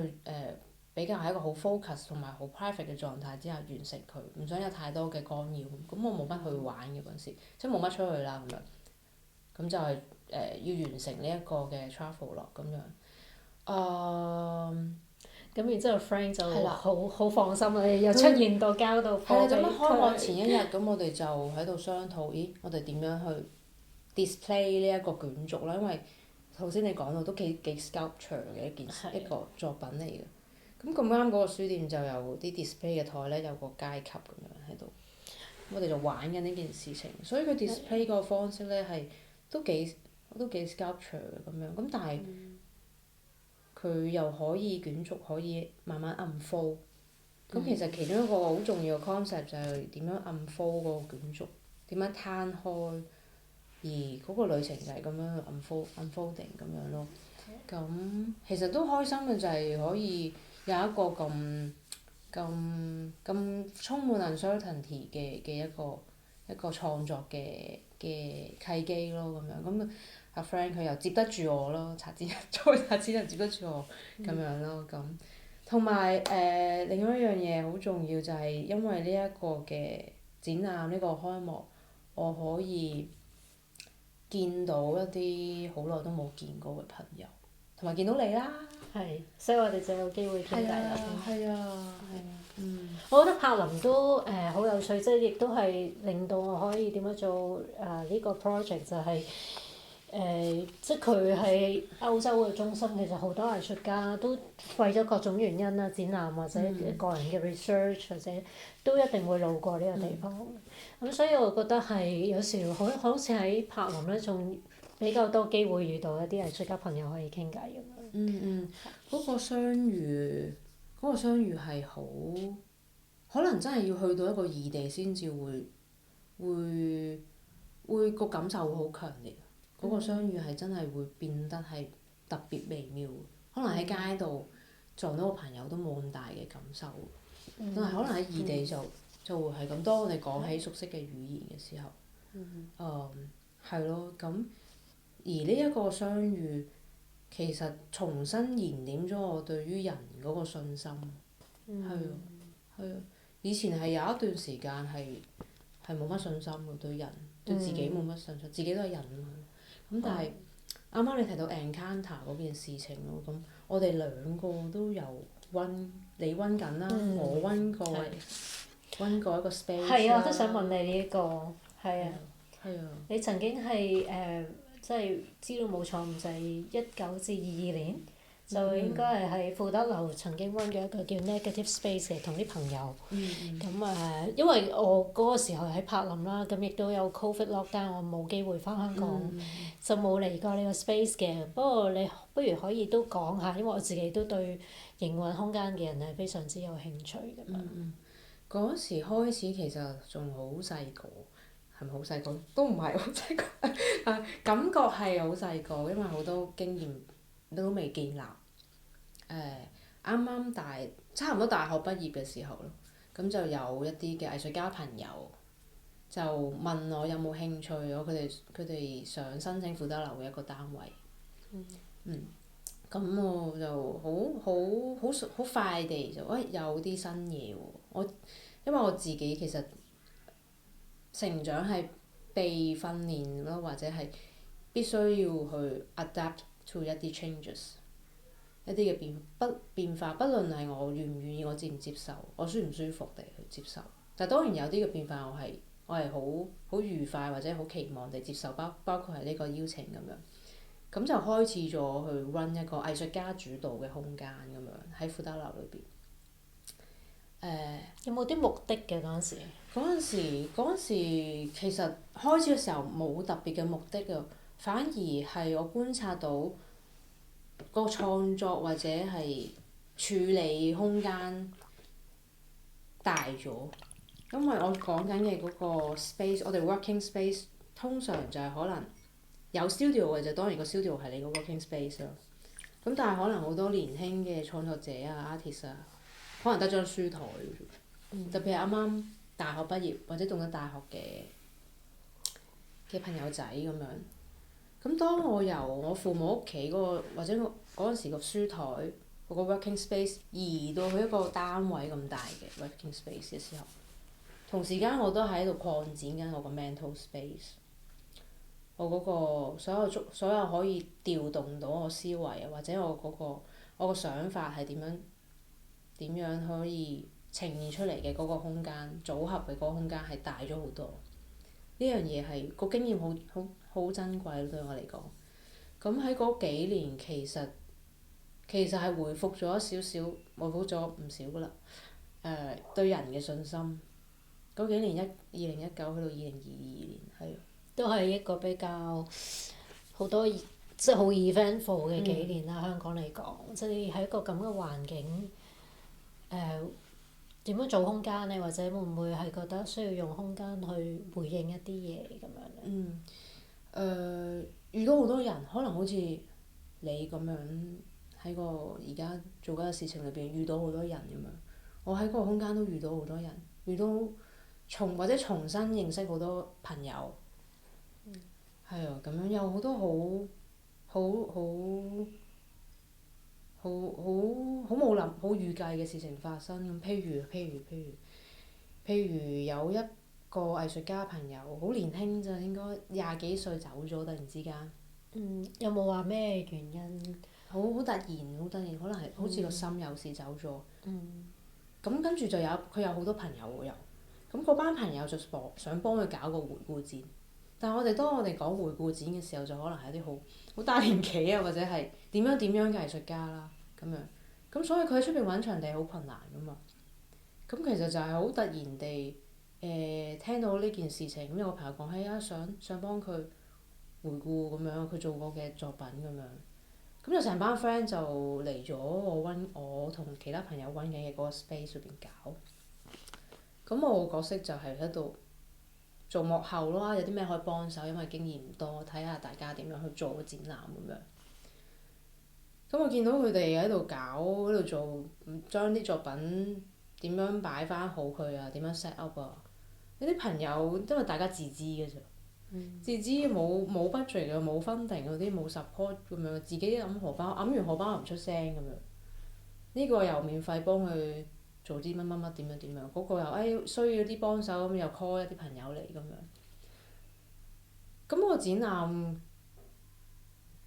比較喺一個好 focus 同埋好 private 嘅狀態之下完成佢，唔想有太多嘅干擾。咁我冇乜去玩嘅嗰陣時，即係冇乜出去啦咁樣。咁就係要完成呢一個嘅 travel 咯咁樣。咁然之後 Frank 就好放心啦，又出現到交到貨俾佢。係啦，咁開幕前一日，咁我哋就喺度商討，咦，我哋點樣去 display 呢一個卷軸啦？因為頭先你講到都幾 sculpture 嘅一個作品嚟嘅。咁咁啱嗰個書店就有啲 display 嘅台咧，有個階級咁樣喺度。我哋就玩緊呢件事情，所以佢 display 個方式咧係都幾 sculpture 嘅咁樣。咁但係佢又可以卷軸可以慢慢 unfold。咁其實其中一個好重要嘅 concept 就係點樣 unfold 嗰個卷軸，點樣攤開，而嗰個旅程就係咁樣 unfolding 咁樣咯。咁其實都開心嘅就係可以有一個咁充滿 uncertainty 嘅一個創作嘅契機咯咁樣。咁阿 Frank 佢又接得住我咯，策展人接得住我咁樣咯咁。同埋另外一樣嘢好重要就係因為呢一個嘅展覽呢個開幕，我可以見到一啲好耐都冇見過嘅朋友，同埋見到你啦。係，所以我哋就有機會傾偈啦。係啊，我覺得柏林都好有趣，即係亦都係令到我可以點樣做呢個 project 就係、即係佢喺歐洲嘅中心，其實好多藝術家都為咗各種原因啦，展覽或者個人嘅 research 或者都一定會路過呢個地方。咁、所以我覺得係有時好似喺柏林咧，仲比較多機會遇到一啲藝術家朋友可以傾偈咁樣。嗰個相遇係好，可能真係要去到一個異地先至會個感受會好強烈。嗰個相遇係真係會變得係特別微妙，可能喺街度撞到個朋友都冇咁大嘅感受，但係可能喺異地就會係咁。當我哋講起熟悉嘅語言嘅時候，係咯，咁而呢一個相遇其實重新燃點咗我對於人嗰個信心。係啊，以前係有一段時間係冇乜信心嘅對人，對自己冇乜信心，自己都係人啊嘛。咁但係啱啱你提到 encounter 嗰件事情咯，咁我哋兩個都有你溫緊啦，我溫過一個 space 啦。係啊，我都想問你呢個，係啊。係啊。你曾經係即係資料冇錯誤就係19至22年，就應該係喺富德樓曾經溫咗一個叫 Negative Space 嘅，同啲朋友。咁因為我嗰個時候喺柏林啦，咁亦都有 Covid lockdown，我冇機會翻香港，就冇嚟過呢個 space 嘅。不過你不如可以都講下，因為我自己都對營運空間嘅人係非常之有興趣咁樣。嗰時開始其實仲好細個。係咪好細個？都唔係好細個，感覺係好細個，因為好多經驗都未建立。啱啱差唔多大學畢業嘅時候咯，咁就有一啲嘅藝術家朋友就問我有冇興趣，佢哋想申請富德樓嘅一個單位。咁我就好快地就有啲新嘢喎，因為我自己其實成長係被訓練咯，或者係必須要去 adapt to 一啲 changes， 一啲嘅變化，不論係我願唔願意，我接唔接受，我舒唔舒服地去接受。但當然有啲嘅變化我係好愉快或者好期望地接受，包括係呢個邀請咁樣。咁就開始咗去 run 一個藝術家主導嘅空間咁樣喺富德樓裏邊。有冇啲目的嘅嗰陣時？嗰陣時其實開始嘅時候冇特別嘅目的㗎，反而係我觀察到個創作或者係處理空間大咗，因為我講緊嘅嗰個 space，我哋 working space 通常就係可能有 studio 嘅就當然個 studio 係你個 working space 咯。咁但係可能好多年輕嘅創作者啊 artist 啊，可能得張書台嘅啫，特別係啱啱大學畢業或者讀緊大學嘅朋友仔咁樣。咁當我由我父母屋企或者我嗰陣時個書台嗰個 working space 移到去一個單位咁大嘅 working space 嘅時候，同時間我都喺度擴展緊我個 mental space。我嗰個所有可以調動到我思維啊，或者我個想法係點樣可以呈現出嚟嘅嗰個空間組合嘅嗰個空間係大咗好多。呢樣嘢係個經驗好珍貴咯，對我嚟講。咁喺嗰幾年其實係回復咗少少，回復咗唔少㗎啦。對人嘅信心。嗰幾年2019去到2022年係。都係一個比較好多即係好 eventful 嘅幾年啦，香港嚟講，即係喺一個咁嘅環境，點樣做空間呢？或者會唔會係覺得需要用空間去回應一啲嘢咁樣呢？遇到好多人，可能好似你咁樣喺個而家做緊嘅事情裏邊遇到好多人咁樣，我喺嗰個空間都遇到好多人，遇到或者重新認識好多朋友。係啊，咁樣有好多好好預計嘅事情發生咁。譬如有一個藝術家朋友，好年輕咋，應該20幾歲走咗，突然之間。有冇話咩原因？好突然，可能係好似個心有事走咗。咁跟住佢有好多朋友喎又，咁嗰班朋友就想幫佢搞個回顧展。但係當我哋講回顧展嘅時候，就可能係一啲好大年紀啊，或者係點樣嘅藝術家啦咁樣。咁所以佢喺出邊揾場地好困難噶嘛。咁其實就係好突然地聽到呢件事情，咁有個朋友講起啊，想幫佢回顧咁樣佢做過嘅作品咁樣。咁就成班 friend 就嚟咗我同其他朋友揾緊嘅嗰個 space 裏邊搞。咁我個角色就係喺度做幕後咯，有啲咩可以幫手，因為經驗唔多，睇下大家點樣去做個展覽咁樣。咁我見到佢哋喺度搞，喺度做，將啲作品點樣擺翻好佢啊，點樣 set up 啊。有啲朋友因為大家自資嘅啫，自資冇 budget 嘅，冇 funding 嗰啲，冇 support 咁樣，自己揞荷包，揞完荷包又唔出聲咁樣。呢個又免費幫佢做啲乜點樣，嗰個又需要啲幫手咁，又 call 一啲朋友嚟咁樣。咁個展覽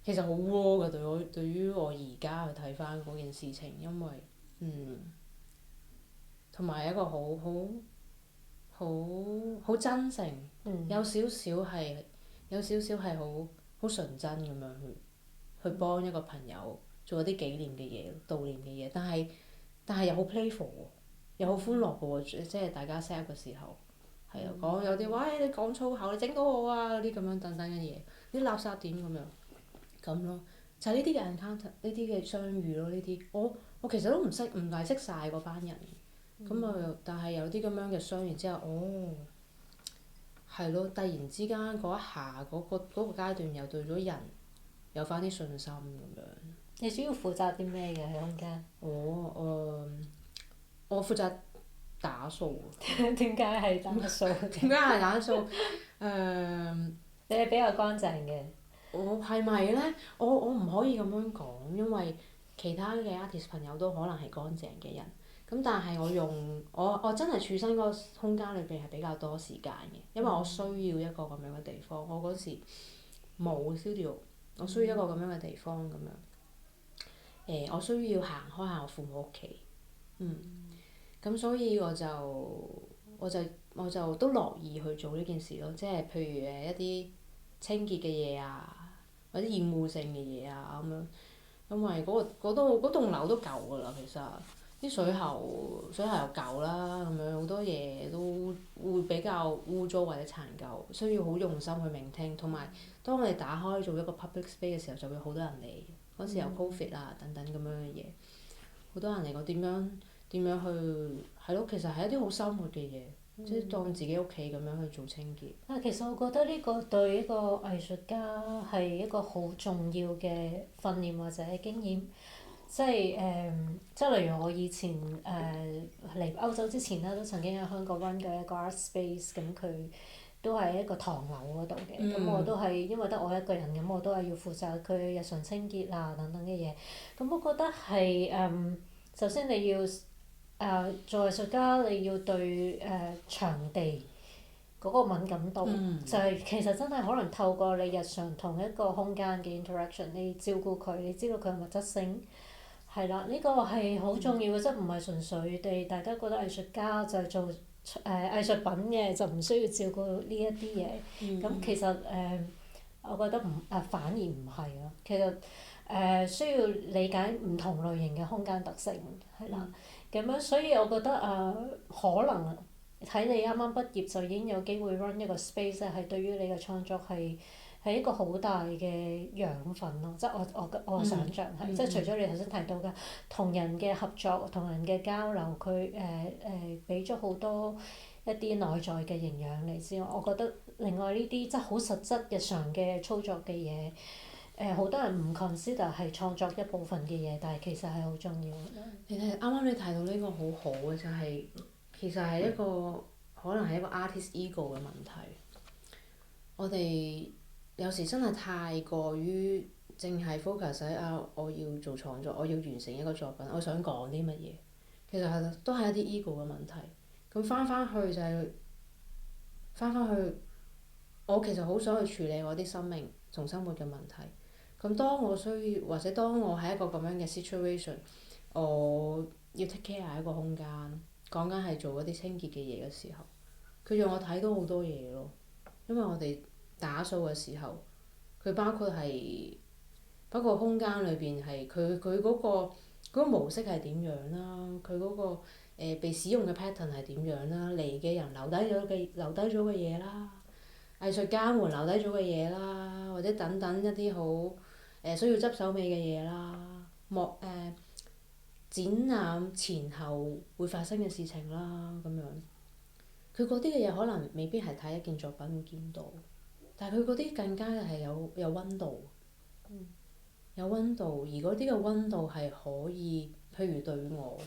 其實好 raw 㗎，對於我而家去睇翻嗰件事情，因為同埋一個好真誠，有少少係好純真咁樣去幫一個朋友做一啲紀念嘅嘢、悼念嘅嘢，但係又好 playful 喎，又好歡樂嘅喎，即係大家 set up 嘅時候，係啊講有啲話你講粗口，你整到我啊嗰啲咁樣等等嘅嘢，啲垃圾點咁樣，咁咯，就係呢啲嘅 encounter，呢啲嘅相遇咯，呢啲我其實都唔係識晒嗰班人。但係有啲咁樣嘅相遇之後，係咯，突然之間嗰一下嗰個階段又對咗人有翻啲信心咁樣。你主要負責啲咩嘅喺空間？我負責打掃。點解係打掃？點解係打掃？你係比較乾淨嘅。我係咪咧？我唔可以咁樣講，因為其他嘅 artist 朋友都可能係乾淨嘅人。咁但係我真係處身嗰個空間裏邊係比較多時間嘅，因為我需要一個咁樣嘅地方。我嗰時冇 studio，我需要一個咁樣嘅地方咁樣。我需要行開下我父母屋企。咁所以我就都樂意去做呢件事咯，即係譬如一啲清潔嘅嘢啊，或者厭惡性嘅嘢啊咁樣，因為嗰棟樓都舊㗎啦，其實。啲水喉又舊啦，咁樣好多嘢都會比較污糟或者殘舊，需要好用心去聆聽。同埋當我哋打開做一個 public space 嘅時候，就會好多人嚟。嗰時有 COVID 啊等等咁樣嘅嘢，好多人嚟講點樣去係咯，其實係一啲好生活嘅嘢，即係當自己屋企咁樣去做清潔。其實我覺得呢個對一個藝術家係一個好重要嘅訓練或者經驗。即係例如我以前嚟歐洲之前咧，都曾經喺香港 run 過一個 art space，咁佢都係一個唐樓嗰度嘅，咁我都係因為得我一個人，咁我都係要負責佢日常清潔啊等等嘅嘢。咁我覺得係首先你要做藝術家，你要對場地嗰個敏感度，就係其實真係可能透過你日常同一個空間嘅 interaction，你照顧佢，你知道佢嘅物質性。係啦，呢個係好重要嘅，即係唔係純粹地大家覺得藝術家就係做藝術品嘅，就唔需要照顧呢一啲嘢。咁其實我覺得反而唔係咯。其實需要理解唔同類型嘅空間特性，係啦。咁樣所以我覺得可能喺你啱啱畢業就已經有機會 run 一個 space 係對於你嘅創作係一個好大嘅養分咯，即係我想像係，即係除咗你頭先提到嘅同人嘅合作、同人嘅交流，佢俾咗好多一啲內在嘅營養嚟之外，我覺得另外呢啲即係好實質日常嘅操作嘅嘢，好多人唔 consider 係創作一部分嘅嘢，但係其實係好重要。你睇啱啱你提到呢個好好嘅就係、其實係一個可能係一個 artist ego 嘅問題。我哋有時真係太過於淨係 focus 喺我要做創作，我要完成一個作品，我想講啲乜嘢，其實係都係一啲 ego 嘅問題。咁翻去就係翻去，我其實好想去處理我啲生命同生活嘅問題。咁當我需要或者當我喺一個咁樣嘅 situation，我要 take care 一個空間，講緊係做一啲清潔嘅嘢嘅時候，佢讓我睇到好多嘢咯。因為我哋打掃嘅時候，佢包括空間裏邊係佢嗰個模式係點樣啦，佢嗰個被使用嘅 pattern 係點樣啦，嚟嘅人留低咗嘅嘢啦，藝術家們留低咗嘅嘢啦，或者等等一啲好需要執手尾嘅嘢啦，展覽前後會發生嘅事情啦咁樣，佢嗰啲嘅嘢可能未必係睇一件作品會見到，但係佢嗰啲更加係有溫度。有溫度，而嗰啲嘅溫度係可以，譬如對我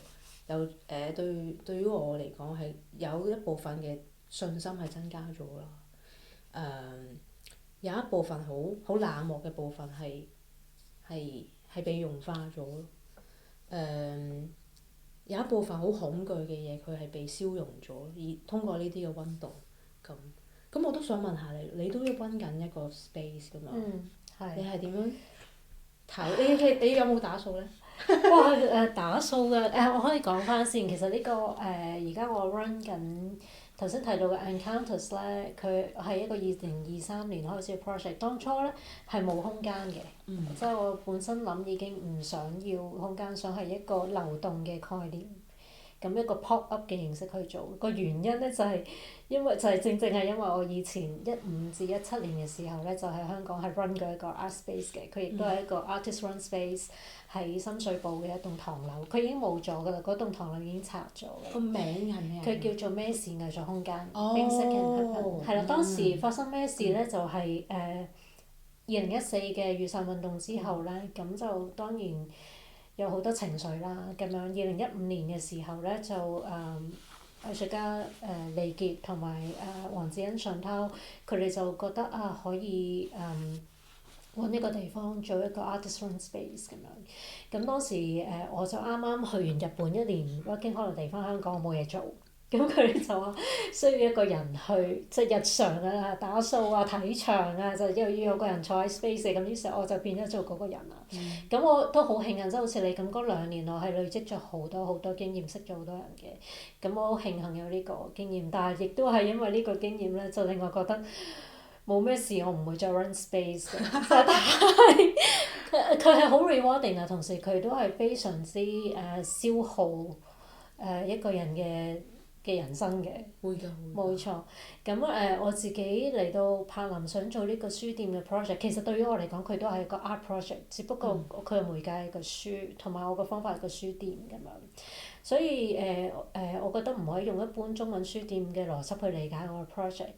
對於我嚟講係有一部分嘅信心係增加咗啦。有一部分好冷漠嘅部分係被融化咗咯。有一部分好恐懼嘅嘢，佢係被消融咗，而通過呢啲嘅溫度咁我都想問下你，你都溫緊一個 space 㗎嘛？你係點樣睇？你有冇打掃咧？哇！打掃嘅我可以講翻先。其實呢個而家我 run 緊頭先提到嘅 Encounters 咧，佢係一個2023年開始嘅 project。當初咧係冇空間嘅，即係我本身諗已經唔想要空間，想係一個流動嘅概念。咁一個 pop up 嘅形式去做，個原因咧就係因為正係因為我以前15至17年嘅時候咧，就喺香港係 run 過一個 art space 嘅，佢亦都係一個 artist run space 喺深水埗嘅一棟唐樓，佢已經冇咗㗎啦，嗰棟唐樓已經拆咗。個名係咩啊？佢叫做咩事藝術空間。冰室嘅係啦，當時發生咩事咧？就係2014嘅雨傘運動之後咧，咁就當然有好多情緒啦。咁樣2015年嘅時候咧，就藝術家李傑同埋黃子欣、尚濤，佢哋就覺得可以揾一個地方做一個 artist run space 咁樣。咁當時我就啱啱去完日本1年 working holiday 翻香港，我冇嘢做。咁佢哋就話需要一個人去即係日常啊打掃啊睇場啊，就要有個人坐喺 space 咁，於是我就變咗做嗰個人啦。咁我都好慶幸，即係好似你咁嗰2年我係累積咗好多好多經驗，識咗好多人嘅。咁我好慶幸有呢個經驗，但係亦都係因為呢個經驗咧，就令我覺得冇咩事，我唔會再 run space 嘅。實係佢係好 rewarding 啊，同時佢都係非常之消耗一個人嘅人生嘅。會㗎。冇錯。咁我自己嚟到柏林想做呢個書店嘅 project，其實對於我嚟講佢都係一個 art project，只不過佢嘅媒介係個書，同埋我個方法係個書店咁樣。所以我覺得唔可以用一般中文書店嘅邏輯去理解我嘅 project。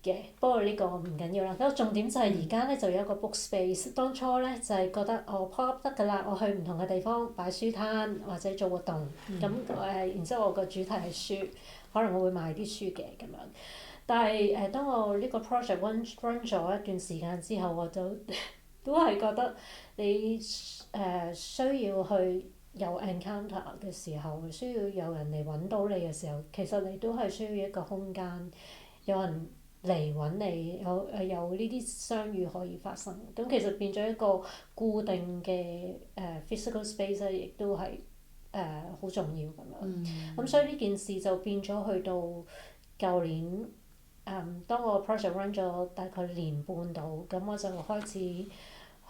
嘅，不過呢個唔緊要啦。咁重點就係而家咧就有一個 book space。當初咧就係覺得我 pop up 得㗎啦，我去唔同嘅地方擺書攤或者做活動。咁然之後我個主題係書，可能我會賣啲書嘅咁樣。但係當我呢個 project run 咗一段時間之後，我就都係覺得你需要去有 encounter 嘅時候，需要有人嚟揾到你嘅時候，其實你都係需要一個空間，有人嚟揾你，有呢啲相遇可以發生。咁其實變咗一個固定嘅physical space 咧，亦都係好重要咁樣。咁所以呢件事就變咗去到舊年當我 project run 咗大概1年半度，咁我就開始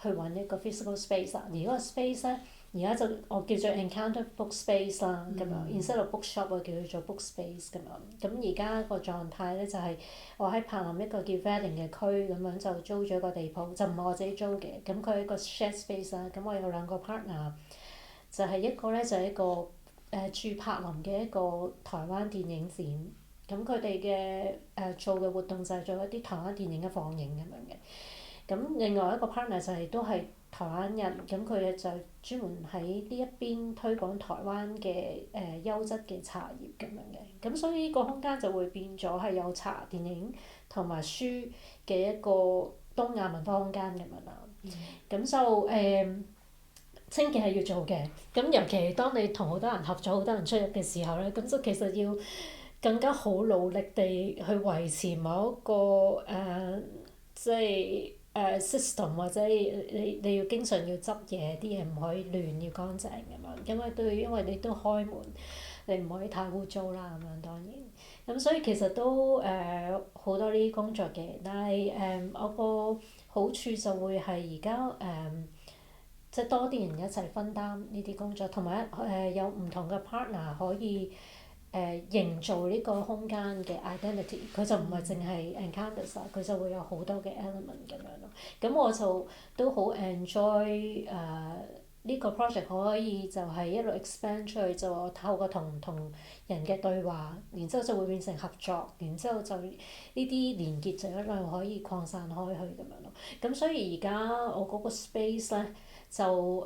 去揾一個 physical space 啦。而嗰個 space 咧，而家就我叫做 encounter book space 啦，咁樣 instead of bookshop 我叫佢做 book space 咁樣。咁而家個狀態咧就係我喺柏林一個叫 Wedding 嘅區咁樣就租咗個地鋪，就唔係我自己租嘅。咁佢係一個 shared space 啦。咁我有2個 partner，就係一個咧就係一個駐柏林嘅一個台灣電影展。咁佢哋嘅做嘅活動就係做一啲台灣電影嘅放映咁樣嘅。咁另外一個 partner 就係都係台灣人，咁佢哋就專門喺呢一邊推廣台灣嘅優質嘅茶葉咁樣嘅。咁所以呢個空間就會變咗係有茶、電影同埋書嘅一個東亞文化空間咁樣啦。咁就清潔係要做嘅，咁尤其係當你同好多人合作、好多人出入嘅時候咧，咁就其實要更加好努力地去維持某一個即係system 或者你要經常要執嘢，啲嘢唔可以亂，要乾淨咁樣，因為你都開門，你唔可以太污糟啦咁樣當然。咁所以其實都好多呢啲工作嘅，但係我個好處就會係而家即係多啲人一齊分擔呢啲工作，同埋有唔同嘅 partner 可以營造呢個空間嘅 identity，佢就唔係淨係 encounters 啦，佢就會有好多嘅 element 咁樣咯。咁我就都好 enjoy 呢個 project 可以就係一路 expand 出去，就我透過同唔同人嘅對話，然之後就會變成合作，然之後就呢啲連結就一路可以擴散開去咁樣咯。咁所以而家我嗰個 space 咧就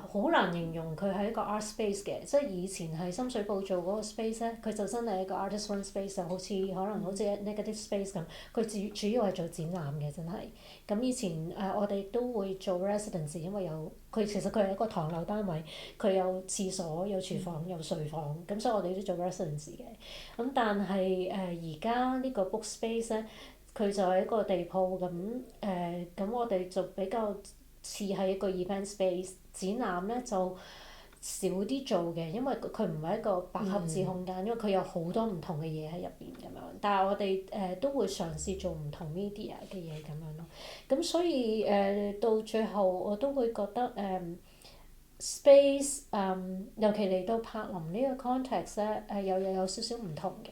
好難形容佢係一個 art space 嘅，即係以前喺深水埗做嗰個 space 咧，佢就真係一個 artist run space，就可能好似 negative space 咁，佢主要係做展覽嘅真係。咁以前我哋都會做 residence，因為其實佢係一個唐樓單位，佢有廁所、有廚房、有睡房，咁所以我哋都做 residence 嘅。咁但係而家呢個 book space 咧，佢就係一個地鋪咁我哋就比較似係一個 event space， 展覽咧就少啲做嘅，因為佢唔係一個百合字空間，因為佢有好多唔同嘅嘢喺入邊咁樣。但係我哋都會嘗試做唔同 media 嘅嘢咁樣咯。咁所以到最後我都會覺得space 尤其嚟到柏林呢個 context 咧有少少唔同嘅。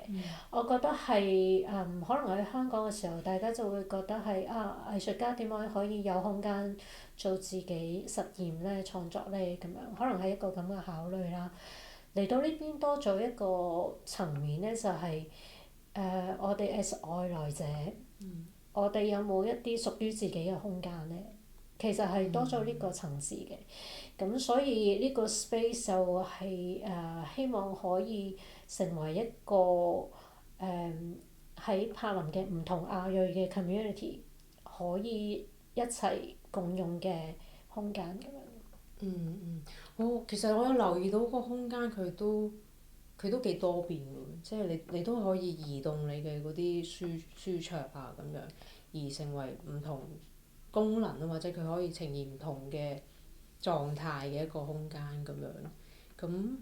我覺得係可能喺香港嘅時候，大家就會覺得係藝術家點樣可以有空間做自己實驗咧、創作咧咁樣，可能係一個咁嘅考慮啦。嚟到呢邊多咗一個層面咧，就係我哋 as 外來者，我哋有冇一啲屬於自己嘅空間咧？其實係多咗呢個層次嘅。咁所以呢個 space 就係希望可以成為一個喺柏林嘅唔同亞裔嘅 community 可以一齊共用嘅空間咁樣。其實我有留意到個空間佢都幾多變喎，即係你都可以移動你嘅嗰啲書桌啊咁樣，而成為唔同功能啊，或者佢可以呈現唔同嘅狀態嘅一個空間咁樣。咁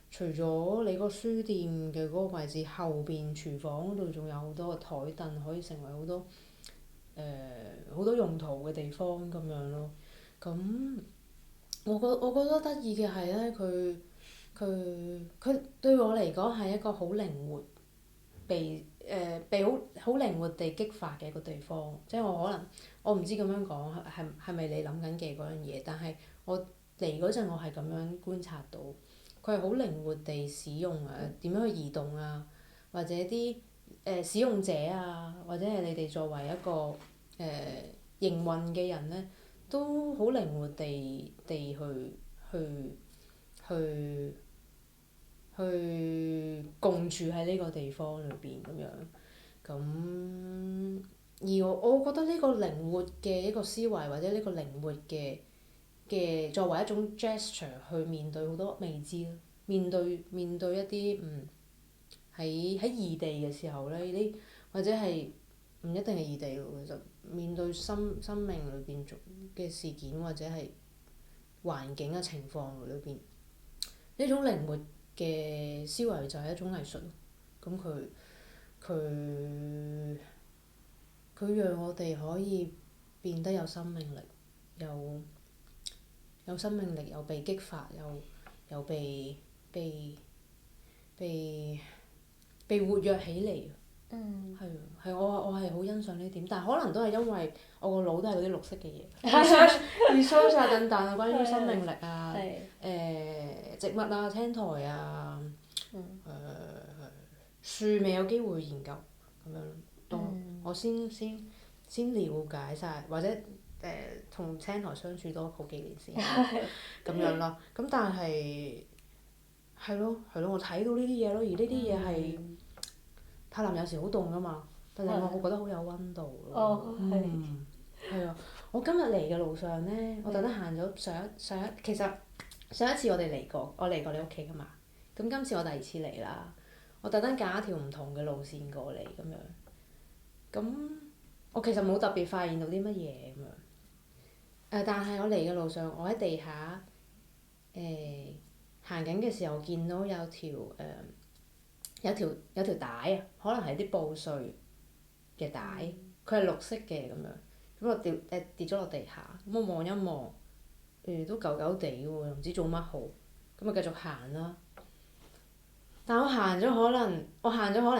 除咗你個書店嘅嗰個位置後邊，廚房嗰度仲有好多個台凳，可以成為好多用途嘅地方咁樣咯。咁我覺得得意嘅係咧，佢對我嚟講係一個好靈活，被好靈活地激發嘅一個地方。即係我唔知咁樣講係咪你諗緊嘅嗰樣嘢，但係我嚟嗰陣我係咁樣觀察到，佢係好靈活地使用點樣去移動啊，或者啲使用者啊，或者係你哋作為一個營運嘅人咧，都好靈活地去共處喺呢個地方裏邊咁樣。咁而我覺得呢個靈活嘅一個思維，或者呢個靈活嘅作為一種 gesture 去面對好多未知咯，面對一啲喺異地嘅時候咧，呢或者係唔一定係異地喎，其實面對生命裏邊嘅事件或者係環境嘅情況裏邊，呢種靈活嘅思維就係一種藝術咯。咁佢讓我哋可以變得有生命力，有生命力，又被激發，又被活躍起嚟。係我係好欣賞呢點，但係可能都係因為我個腦都係嗰啲綠色嘅嘢，research 啊等等啊，關於生命力啊，植物啊、青苔啊，樹未有機會研究咁樣多，我先了解晒，或者同青苔相處多好幾年先咁樣咯。咁但係係咯，我睇到呢啲嘢咯，而呢啲嘢係柏林有時好凍㗎嘛，但係我覺得好有溫度咯。係啊，我今日嚟嘅路上咧，我特登行咗其實上一次我哋嚟過，我嚟過你屋企噶嘛。咁今次我第二次嚟啦，我特登揀一條唔同嘅路線過嚟咁樣。咁我其實冇特別發現到啲乜嘢咁樣。但係我嚟嘅路上，我喺地下行緊嘅時候，見到有條帶啊，可能係啲布碎嘅帶，佢係綠色嘅咁樣。咁我跌咗落地下，咁我望一望，都舊舊地喎，又唔知做乜好，咁咪繼續行啦。但我行咗可能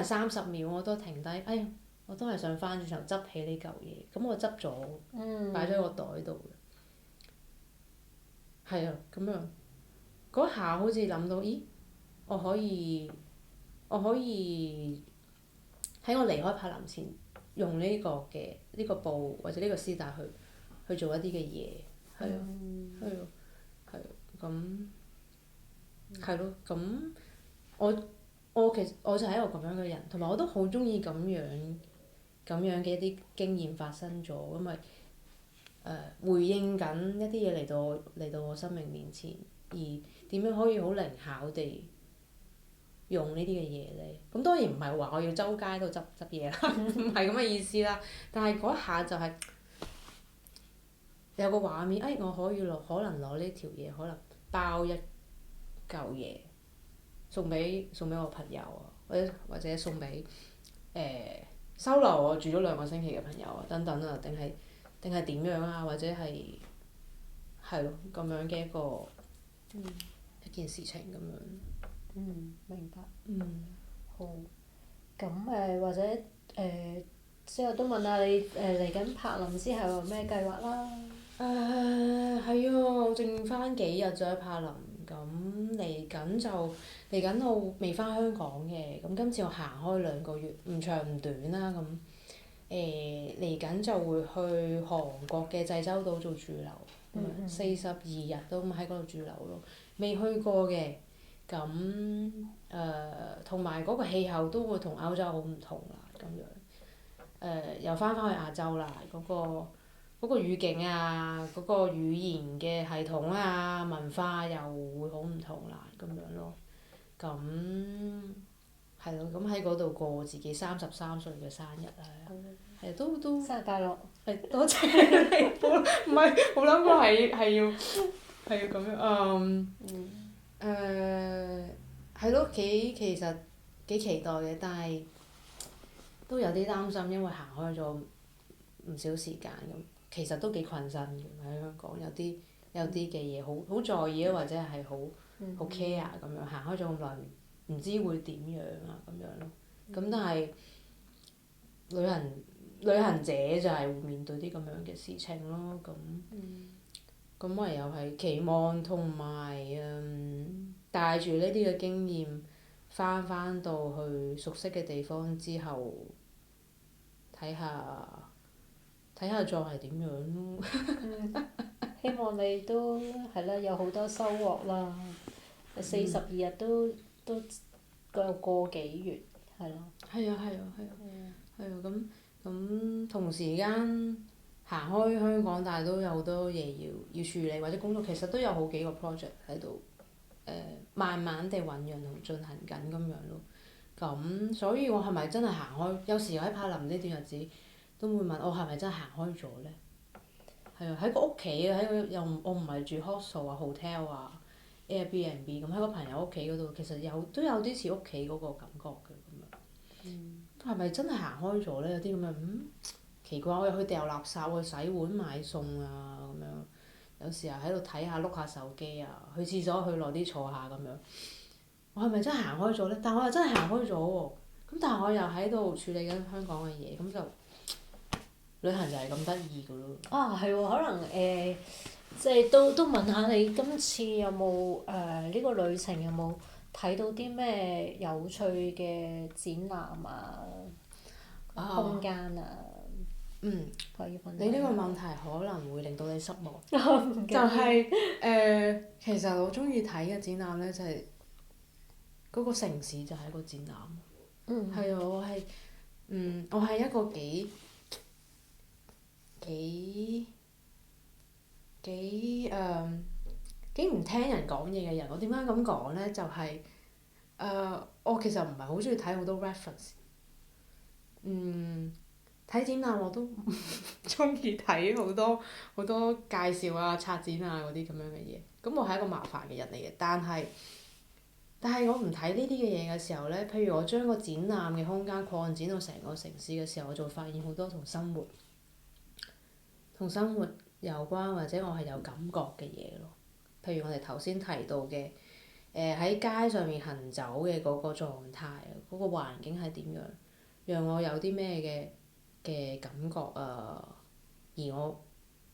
30秒，我都停低，哎呀，我都係想翻轉頭執起呢嚿嘢，咁我執咗，擺咗喺個袋度嘅。係啊，咁樣嗰下好似諗到，咦，我可以喺我離開柏林前，用呢個布或者呢個絲帶去做一啲嘅嘢，係啊，係啊，係啊，係咯，咁我其實我就係一個咁樣嘅人，同埋我都好中意咁樣嘅一啲經驗發生咗，因為回應緊一啲嘢嚟到我生命面前，而點樣可以好靈巧地用呢啲嘅嘢咧？咁當然唔係話我要周街都執嘢啦，唔係咁嘅意思啦。但係嗰一下就係有個畫面，我可能攞呢條嘢，可能包一嚿嘢送俾我朋友啊，或者送俾收留我住咗2個星期嘅朋友啊，等等啊，定係點樣啊？或者係咯咁樣嘅一件事情咁樣。明白。好。咁或者之後都問下你嚟緊柏林之後有咩計劃啦？係啊，我剩翻幾日就喺柏林，咁嚟緊我未翻香港嘅，咁今次我行開2個月，唔長唔短啦咁。嚟緊就會去韓國嘅濟州島做駐留，42日都喺嗰度駐留咯，未去過嘅。咁同埋嗰個氣候都會同歐洲好唔同啦，咁樣。又翻去亞洲啦，嗰個語境啊，嗰個語言嘅系統啊，文化又會好唔同啦，咁樣咯。咁係咯，咁喺嗰度過自己33歲嘅生日啊！係都生日快樂！多謝你，唔係冇諗過係要咁樣。係咯，其實幾期待嘅，但係都有啲擔心，因為行開咗唔少時間咁，其實都幾困身嘅喺香港，有啲嘅嘢好在意啊，或者係好 care 咁樣，行開咗咁耐，唔知會點樣啊咁樣咯。咁但係旅行者就係會面對啲咁樣嘅事情咯，咁唯有係期望同埋帶住呢啲嘅經驗翻到去熟悉嘅地方之後，睇下再係點樣咯。希望你都係啦，有好多收穫啦！42日都各有個幾月，係咯。係啊，咁同時間行開香港，但係都有好多嘢要處理，或者工作其實都有好幾個 project 喺度，慢慢地醖釀同進行緊咁樣咯。咁所以我係咪真係行開？有時喺柏林呢段日子都會問我係咪真係行開咗咧？係啊，喺個屋企啊，我唔係住 hostel 啊、hotel 啊、Airbnb 咁，喺個朋友屋企嗰度，其實都有啲似屋企嗰個感覺嘅咁樣。係咪真係行開咗咧？有啲咁樣奇怪，我又去掉垃圾，我去洗碗買餸啊咁樣。有時候喺度睇下碌下手機啊，去廁所去耐啲坐下咁樣。我係咪真係行開咗咧？但我又真係行開咗喎。咁但係我又喺度處理緊香港嘅嘢，咁就旅行就係咁得意㗎咯。係喎，可能即係都問下你今次有冇呢個旅程有冇睇到啲咩有趣嘅展覽啊、空間啊？可以分享。你呢個問題可能會令到你失望。就係其實我中意睇嘅展覽咧，就係嗰個城市就係一個展覽。係啊，我係一個幾幾唔聽人講嘢嘅人。我點解咁講呢？就係、我其實唔係好中意睇好多 reference。睇展覽我都唔中意睇好多介紹啊、策展啊嗰啲咁樣嘅嘢。咁我係一個麻煩嘅人嚟嘅，但係我唔睇呢啲嘅嘢嘅時候呢，譬如我將個展覽嘅空間擴展到成個城市嘅時候，我就會發現好多同生活有關或者我係有感覺嘅嘢咯。譬如我哋頭先提到嘅，喺街上面行走嘅嗰個狀態，嗰個環境係點樣，讓我有啲咩嘅感覺啊？而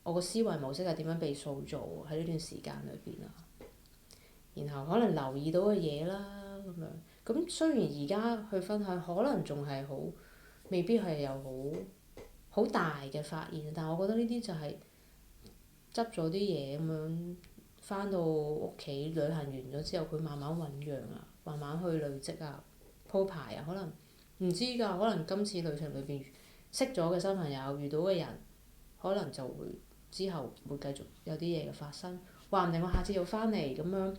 我個思維模式係點樣被塑造喺呢段時間裏邊啊？然後可能留意到嘅嘢啦，咁樣。咁雖然而家去分享，可能仲係未必係有好大嘅發現，但係我覺得呢啲就係執咗啲嘢咁樣，翻到屋企旅行完咗之後，佢慢慢醖釀啊，慢慢去累積啊，鋪排啊，可能唔知㗎，可能今次旅程裏邊識咗嘅新朋友，遇到嘅人，可能就會之後會繼續有啲嘢嘅發生。話唔定我下次又翻嚟咁樣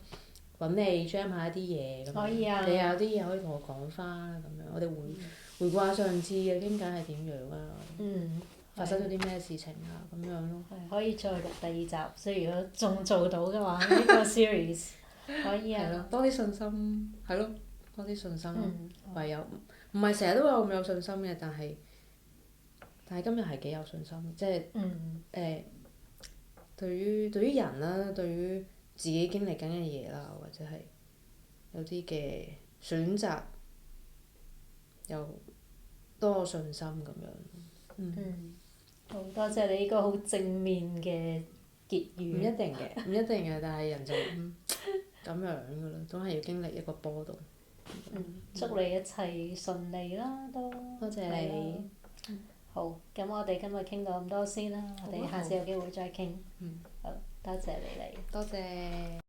揾你 jam 下一啲嘢咁樣，你有啲嘢可以同我講翻咁樣，我哋回顧下上次嘅傾偈係點樣啊？發生咗啲咩事情啊？咁樣咯。可以再錄第二集，所以如果仲做到嘅話，呢個 series 可以啊。係咯，多啲信心，係咯，多啲信心。唯有唔係成日都有咁有信心嘅，但係今日係幾有信心，即係對於人啦，對於自己經歷緊嘅嘢啦，或者係有啲嘅選擇，有多個信心咁樣。好多謝你呢個好正面嘅結語。唔一定嘅，唔一定嘅，但係人就咁樣噶啦，總係要經歷一個波動。祝你一切順利啦，都。多謝你。好，咁我哋今日傾到咁多先啦，我哋下次有機會再傾。好，多謝你嚟。多謝。